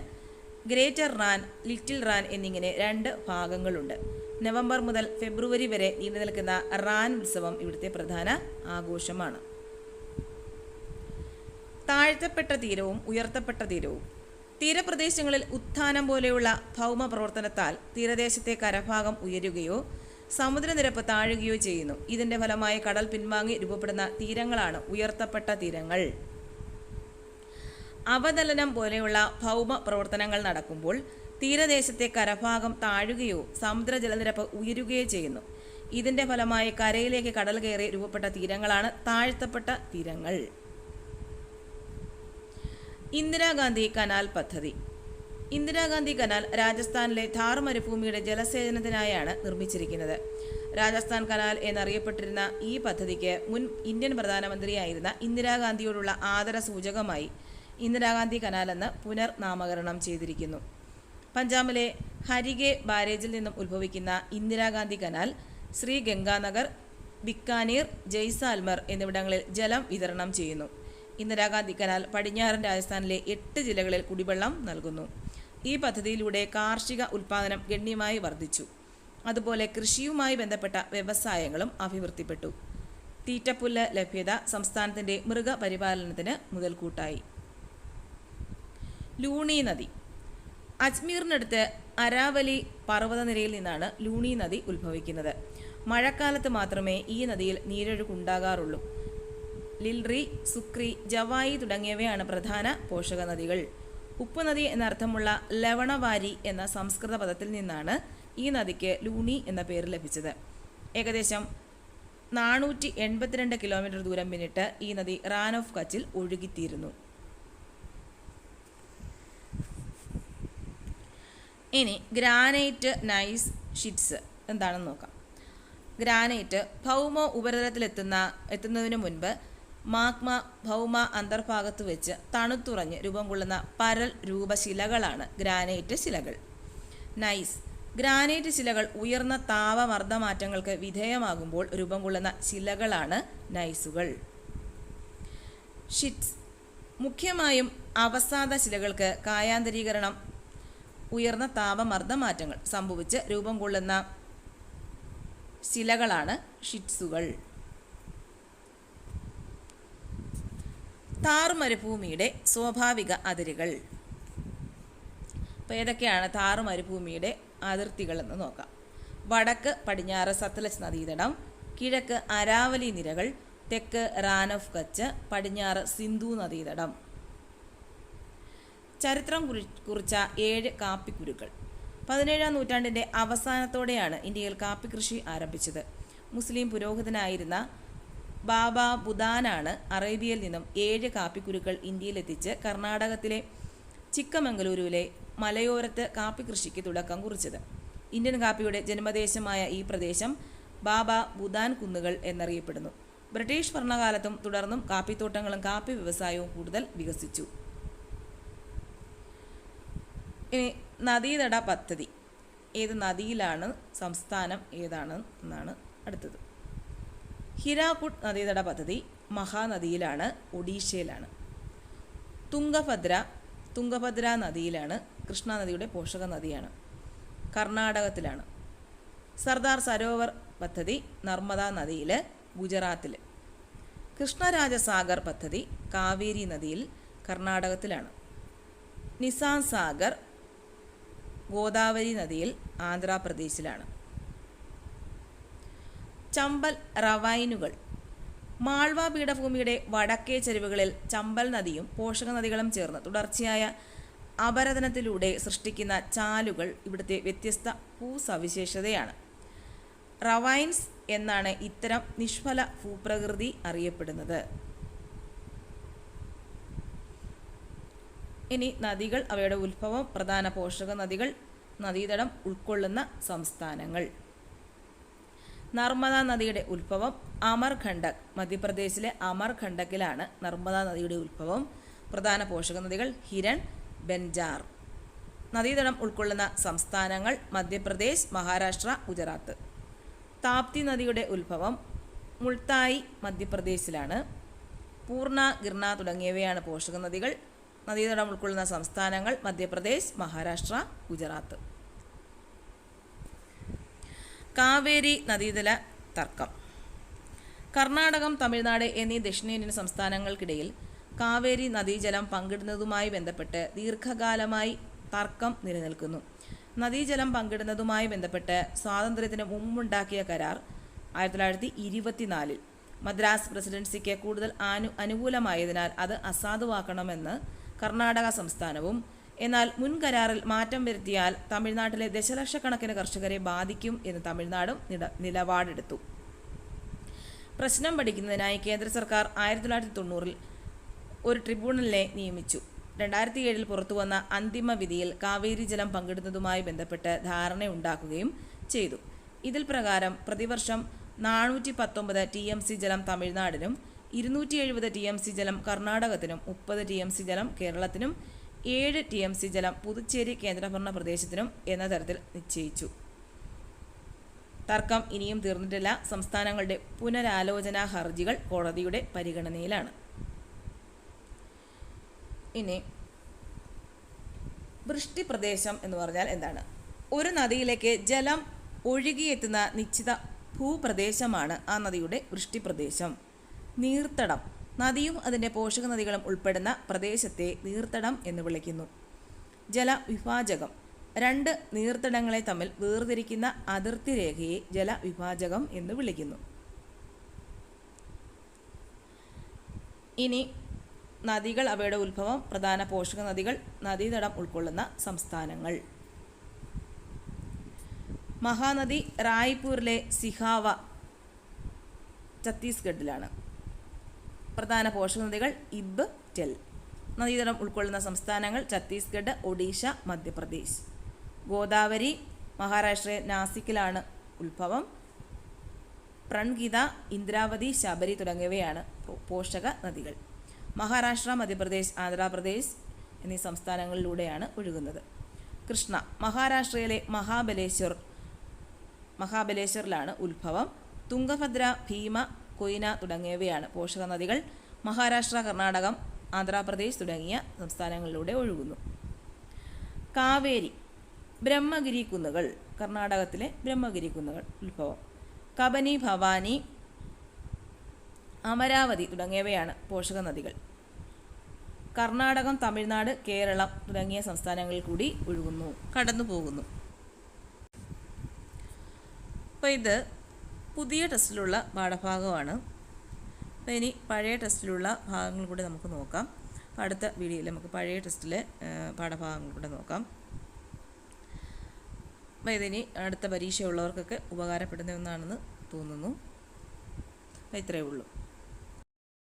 ഗ്രേറ്റർ റാൻ, ലിറ്റിൽ റാൻ എന്നിങ്ങനെ 2 ഭാഗങ്ങളുണ്ട്. നവംബർ മുതൽ ഫെബ്രുവരി വരെ നീണ്ടു നിൽക്കുന്ന റാൻ ഉത്സവം ഇവിടുത്തെ പ്രധാന ആഘോഷമാണ്. താഴ്ത്തപ്പെട്ട തീരവും ഉയർത്തപ്പെട്ട തീരവും. തീരപ്രദേശങ്ങളിൽ ഉത്ഥാനം പോലെയുള്ള ഭൗമ പ്രവർത്തനത്താൽ തീരദേശത്തെ കരഭാഗം ഉയരുകയോ സമുദ്രനിരപ്പ് താഴുകയോ ചെയ്യുന്നു. ഇതിന്റെ ഫലമായി കടൽ പിൻവാങ്ങി രൂപപ്പെടുന്ന തീരങ്ങളാണ് ഉയർത്തപ്പെട്ട തീരങ്ങൾ. അവതലനം പോലെയുള്ള ഭൗമ പ്രവർത്തനങ്ങൾ നടക്കുമ്പോൾ തീരദേശത്തെ കരഭാഗം താഴുകയോ സമുദ്ര ജലനിരപ്പ് ഉയരുകയോ ചെയ്യുന്നു. ഇതിന്റെ ഫലമായി കരയിലേക്ക് കടൽ കയറി രൂപപ്പെട്ട തീരങ്ങളാണ് താഴ്ത്തപ്പെട്ട തീരങ്ങൾ. ഇന്ദിരാഗാന്ധി കനാൽ പദ്ധതി. ഇന്ദിരാഗാന്ധി കനാൽ രാജസ്ഥാനിലെ ഥാർ മരുഭൂമിയുടെ ജലസേചനത്തിനായാണ് നിർമ്മിച്ചിരിക്കുന്നത്. രാജസ്ഥാൻ കനാൽ എന്നറിയപ്പെട്ടിരുന്ന ഈ പദ്ധതിക്ക് മുൻ ഇന്ത്യൻ പ്രധാനമന്ത്രിയായിരുന്ന ഇന്ദിരാഗാന്ധിയോടുള്ള ആദര സൂചകമായി ഇന്ദിരാഗാന്ധി കനാൽ എന്ന് പുനർനാമകരണം ചെയ്തിരിക്കുന്നു. പഞ്ചാബിലെ ഹരിഗെ ബാരേജിൽ നിന്നും ഉത്ഭവിക്കുന്ന ഇന്ദിരാഗാന്ധി കനാൽ ശ്രീ ഗംഗാനഗർ, ബിക്കാനീർ, ജയ്സാൽമർ എന്നിവിടങ്ങളിൽ ജലം വിതരണം ചെയ്യുന്നു. ഇന്ദിരാഗാന്ധി കനാൽ പടിഞ്ഞാറൻ രാജസ്ഥാനിലെ 8 ജില്ലകളിൽ കുടിവെള്ളം നൽകുന്നു. ഈ പദ്ധതിയിലൂടെ കാർഷിക ഉൽപ്പാദനം ഗണ്യമായി വർദ്ധിച്ചു. അതുപോലെ കൃഷിയുമായി ബന്ധപ്പെട്ട വ്യവസായങ്ങളും അഭിവൃദ്ധിപ്പെട്ടു. തീറ്റപ്പുല്ല് ലഭ്യത സംസ്ഥാനത്തിന്റെ മൃഗപരിപാലനത്തിന് മുതൽക്കൂട്ടായി. ലൂണി നദി. അജ്മീറിനടുത്ത് അരാവലി പർവ്വതനിരയിൽ നിന്നാണ് ലൂണി നദി ഉത്ഭവിക്കുന്നത്. മഴക്കാലത്ത് മാത്രമേ ഈ നദിയിൽ നീരൊഴുക്കുണ്ടാകാറുള്ളൂ. ലിൽറി, സുക്രി, ജവായി തുടങ്ങിയവയാണ് പ്രധാന പോഷക നദികൾ. ഉപ്പുനദി എന്നർത്ഥമുള്ള ലവണവാരി എന്ന സംസ്കൃത പദത്തിൽ നിന്നാണ് ഈ നദിക്ക് ലൂണി എന്ന പേര് ലഭിച്ചത്. ഏകദേശം 482 കിലോമീറ്റർ ദൂരം പിന്നിട്ട് ഈ നദി റാൻ ഓഫ് കച്ചിൽ ഒഴുകിത്തീരുന്നു. ഇനി ഗ്രാനൈറ്റ് നൈസ് ഷീറ്റ്സ് എന്താണെന്ന് നോക്കാം. ഗ്രാനൈറ്റ് ഭൗമ ഉപരിതലത്തിലെത്തുന്നതിനു മുൻപ് മാഗ്മ ഭൗമ അന്തർഭാഗത്ത് വെച്ച് തണുത്തുറഞ്ഞ് രൂപം കൊള്ളുന്ന പരൽ രൂപശിലകളാണ് ഗ്രാനൈറ്റ് ശിലകൾ. നൈസ്. ഗ്രാനൈറ്റ് ശിലകൾ ഉയർന്ന താപമർദ്ദമാറ്റങ്ങൾക്ക് വിധേയമാകുമ്പോൾ രൂപം കൊള്ളുന്ന ശിലകളാണ് നൈസുകൾ. ഷിറ്റ്സ്. മുഖ്യമായും അവസാദ ശിലകൾക്ക് കായാന്തരീകരണം ഉയർന്ന താപമർദ്ദമാറ്റങ്ങൾ സംഭവിച്ച് രൂപം കൊള്ളുന്ന ശിലകളാണ് ഷിറ്റ്സുകൾ. ഥാർ മരുഭൂമിയുടെ സ്വാഭാവിക അതിരുകൾ. അപ്പോൾ ഏതൊക്കെയാണ് താർ മരുഭൂമിയുടെ അതിർത്തികളെന്ന് നോക്കാം. വടക്ക് പടിഞ്ഞാറ് സത്ലജ് നദീതടം, കിഴക്ക് അരാവലി നിരകൾ, തെക്ക് റാൻ ഓഫ് കച്ച്, പടിഞ്ഞാറ് സിന്ധു നദീതടം. ചരിത്രം കുറിച്ച 7 കാപ്പിക്കുരുക്കൾ. 17-ാം നൂറ്റാണ്ടിൻ്റെ അവസാനത്തോടെയാണ് ഇന്ത്യയിൽ കാപ്പി കൃഷി ആരംഭിച്ചത്. മുസ്ലിം പുരോഹിതനായിരുന്ന ബാബ ബുദാനാണ് അറേബ്യയിൽ നിന്നും 7 കാപ്പിക്കുരുക്കൾ ഇന്ത്യയിലെത്തിച്ച് കർണാടകത്തിലെ ചിക്കമംഗലൂരുവിലെ മലയോരത്ത് കാപ്പി കൃഷിക്ക് തുടക്കം കുറിച്ചത്. ഇന്ത്യൻ കാപ്പിയുടെ ജന്മദേശമായ ഈ പ്രദേശം ബാബ ബുദാൻ കുന്നുകൾ എന്നറിയപ്പെടുന്നു. ബ്രിട്ടീഷ് ഭരണകാലത്തും തുടർന്നും കാപ്പിത്തോട്ടങ്ങളും കാപ്പി വ്യവസായവും കൂടുതൽ വികസിച്ചു. ഇനി നദീതട പദ്ധതി. ഏത് നദിയിലാണ്, സംസ്ഥാനം ഏതാണ് എന്നാണ് അടുത്തത്. ഹിരാക്കുഡ് നദീതട പദ്ധതി മഹാനദിയിലാണ്, ഒഡീഷയിലാണ്. തുംഗഭദ്ര നദിയിലാണ്, കൃഷ്ണ നദിയുടെ പോഷക നദിയാണ്, കർണാടകത്തിലാണ്. സർദാർ സരോവർ പദ്ധതി നർമ്മദ നദിയിൽ, ഗുജറാത്തിൽ. കൃഷ്ണരാജസാഗർ പദ്ധതി കാവേരി നദിയിൽ, കർണാടകത്തിലാണ്. നിസാൻ സാഗർ ഗോദാവരി നദിയിൽ, ആന്ധ്രാപ്രദേശിലാണ്. ചമ്പൽ റവൈനുകൾ. മാൾവ പീഠഭൂമിയുടെ വടക്കേ ചരിവുകളിൽ ചമ്പൽ നദിയും പോഷക നദികളും ചേർന്ന് തുടർച്ചയായ അപരദനത്തിലൂടെ സൃഷ്ടിക്കുന്ന ചാലുകൾ ഇവിടുത്തെ വ്യത്യസ്ത ഭൂസവിശേഷതയാണ്. റവൈൻസ് എന്നാണ് ഇത്തരം നിഷ്ഫല ഭൂപ്രകൃതി അറിയപ്പെടുന്നത്. ഇനി നദികൾ, അവയുടെ ഉത്ഭവം, പ്രധാന പോഷക നദികൾ, നദീതടം ഉൾക്കൊള്ളുന്ന സംസ്ഥാനങ്ങൾ. നർമ്മദ നദിയുടെ ഉത്ഭവം അമർഖണ്ഡക്, മധ്യപ്രദേശിലെ അമർഖണ്ഡക്കിലാണ് നർമ്മദ നദിയുടെ ഉത്ഭവം. പ്രധാന പോഷക നദികൾ ഹിരൺ, ബെൻജാർ. നദീതടം ഉൾക്കൊള്ളുന്ന സംസ്ഥാനങ്ങൾ മധ്യപ്രദേശ്, മഹാരാഷ്ട്ര, ഗുജറാത്ത്. താപ്തി നദിയുടെ ഉത്ഭവം മുൾത്തായി, മധ്യപ്രദേശിലാണ്. പൂർണ്ണ, ഗിർണ തുടങ്ങിയവയാണ് പോഷക നദികൾ. നദീതടം ഉൾക്കൊള്ളുന്ന സംസ്ഥാനങ്ങൾ മധ്യപ്രദേശ്, മഹാരാഷ്ട്ര, ഗുജറാത്ത്. കാവേരി നദീതല തർക്കം. കർണാടകം, തമിഴ്നാട് എന്നീ ദക്ഷിണേന്ത്യൻ സംസ്ഥാനങ്ങൾക്കിടയിൽ കാവേരി നദീജലം പങ്കിടുന്നതുമായി ബന്ധപ്പെട്ട് ദീർഘകാലമായി തർക്കം നിലനിൽക്കുന്നു. നദീജലം പങ്കിടുന്നതുമായി ബന്ധപ്പെട്ട് സ്വാതന്ത്ര്യത്തിന് മുമ്പുണ്ടാക്കിയ കരാർ 1924 മദ്രാസ് പ്രസിഡൻസിക്ക് കൂടുതൽ അനുകൂലമായതിനാൽ അത് അസാധുവാക്കണമെന്ന് കർണാടക സംസ്ഥാനവും, എന്നാൽ മുൻ കരാറിൽ മാറ്റം വരുത്തിയാൽ തമിഴ്നാട്ടിലെ ദശലക്ഷക്കണക്കിന് കർഷകരെ ബാധിക്കും എന്ന് തമിഴ്നാടും നിലപാടെടുത്തു. പ്രശ്നം പഠിക്കുന്നതിനായി കേന്ദ്ര സർക്കാർ 1990 ഒരു ട്രിബ്യൂണലിനെ നിയമിച്ചു. 2007 പുറത്തുവന്ന അന്തിമ വിധിയിൽ കാവേരി ജലം പങ്കിടുന്നതുമായി ബന്ധപ്പെട്ട് ധാരണയുണ്ടാക്കുകയും ചെയ്തു. ഇതിൽ പ്രകാരം പ്രതിവർഷം 419 TMC ജലം തമിഴ്നാടിനും 270 TMC ജലം കർണാടകത്തിനും 30 TMC ജലം കേരളത്തിനും 7 TMC ജലം പുതുച്ചേരി കേന്ദ്രഭരണ പ്രദേശത്തിനും എന്ന തരത്തിൽ നിശ്ചയിച്ചു. തർക്കം ഇനിയും തീർന്നിട്ടില്ല. സംസ്ഥാനങ്ങളുടെ പുനരാലോചനാ ഹർജികൾ കോടതിയുടെ പരിഗണനയിലാണ്. ഇനി വൃഷ്ടിപ്രദേശം എന്ന് പറഞ്ഞാൽ എന്താണ്? ഒരു നദിയിലേക്ക് ജലം ഒഴുകിയെത്തുന്ന നിശ്ചിത ഭൂപ്രദേശമാണ് ആ നദിയുടെ വൃഷ്ടിപ്രദേശം. നീർത്തടം. നദിയും അതിൻ്റെ പോഷക നദികളും ഉൾപ്പെടുന്ന പ്രദേശത്തെ നീർത്തടം എന്ന് വിളിക്കുന്നു. ജലവിഭാജകം. 2 നീർത്തടങ്ങളെ തമ്മിൽ വേർതിരിക്കുന്ന അതിർത്തി രേഖയെ ജലവിഭാജകം എന്ന് വിളിക്കുന്നു. ഇനി നദികൾ, അവയുടെ ഉത്ഭവം, പ്രധാന പോഷക നദികൾ, നദീതടം ഉൾക്കൊള്ളുന്ന സംസ്ഥാനങ്ങൾ. മഹാനദി റായ്പൂരിലെ സിഹാവ, ഛത്തീസ്ഗഡിലാണ്. പ്രധാന പോഷക നദികൾ ഇബ്, ടെൽ. നദീതടം ഉൾക്കൊള്ളുന്ന സംസ്ഥാനങ്ങൾ ഛത്തീസ്ഗഡ്, ഒഡീഷ, മധ്യപ്രദേശ്. ഗോദാവരി മഹാരാഷ്ട്രയിലെ നാസിക്കിലാണ് ഉത്ഭവം. പ്രൺഗിത, ഇന്ദ്രാവതി, ശബരി തുടങ്ങിയവയാണ് പോഷക നദികൾ. മഹാരാഷ്ട്ര, മധ്യപ്രദേശ്, ആന്ധ്രാപ്രദേശ് എന്നീ സംസ്ഥാനങ്ങളിലൂടെയാണ് ഒഴുകുന്നത്. കൃഷ്ണ മഹാരാഷ്ട്രയിലെ മഹാബലേശ്വറിലാണ് ഉത്ഭവം. തുംഗഭദ്ര, ഭീമ, കൊയ്ന തുടങ്ങിയവയാണ് പോഷക നദികൾ. മഹാരാഷ്ട്ര, കർണാടകം, ആന്ധ്രാപ്രദേശ് തുടങ്ങിയ സംസ്ഥാനങ്ങളിലൂടെ ഒഴുകുന്നു. കാവേരി ബ്രഹ്മഗിരി കുന്നുകൾ, കർണാടകത്തിലെ ബ്രഹ്മഗിരി കുന്നുകൾ ഉത്ഭവം. കബനി, ഭവാനി, അമരാവതി തുടങ്ങിയവയാണ് പോഷക നദികൾ. കർണാടകം, തമിഴ്നാട്, കേരളം തുടങ്ങിയ സംസ്ഥാനങ്ങളിൽ കൂടി ഒഴുകുന്നു, കടന്നു പോകുന്നു. അപ്പോൾ ഇത് പുതിയ ടെസ്റ്റിലുള്ള പാഠഭാഗമാണ്. അപ്പോൾ ഇനി പഴയ ടെസ്റ്റിലുള്ള ഭാഗങ്ങൾ കൂടി നമുക്ക് നോക്കാം. അപ്പോൾ അടുത്ത വീഡിയോയിൽ നമുക്ക് പഴയ ടെസ്റ്റിലെ പാഠഭാഗങ്ങൾ കൂടെ നോക്കാം. അപ്പോൾ ഇതിനി അടുത്ത പരീക്ഷയുള്ളവർക്കൊക്കെ ഉപകാരപ്പെടുന്ന ഒന്നാണെന്ന് തോന്നുന്നു. അപ്പോൾ ഇത്രയേ ഉള്ളൂ.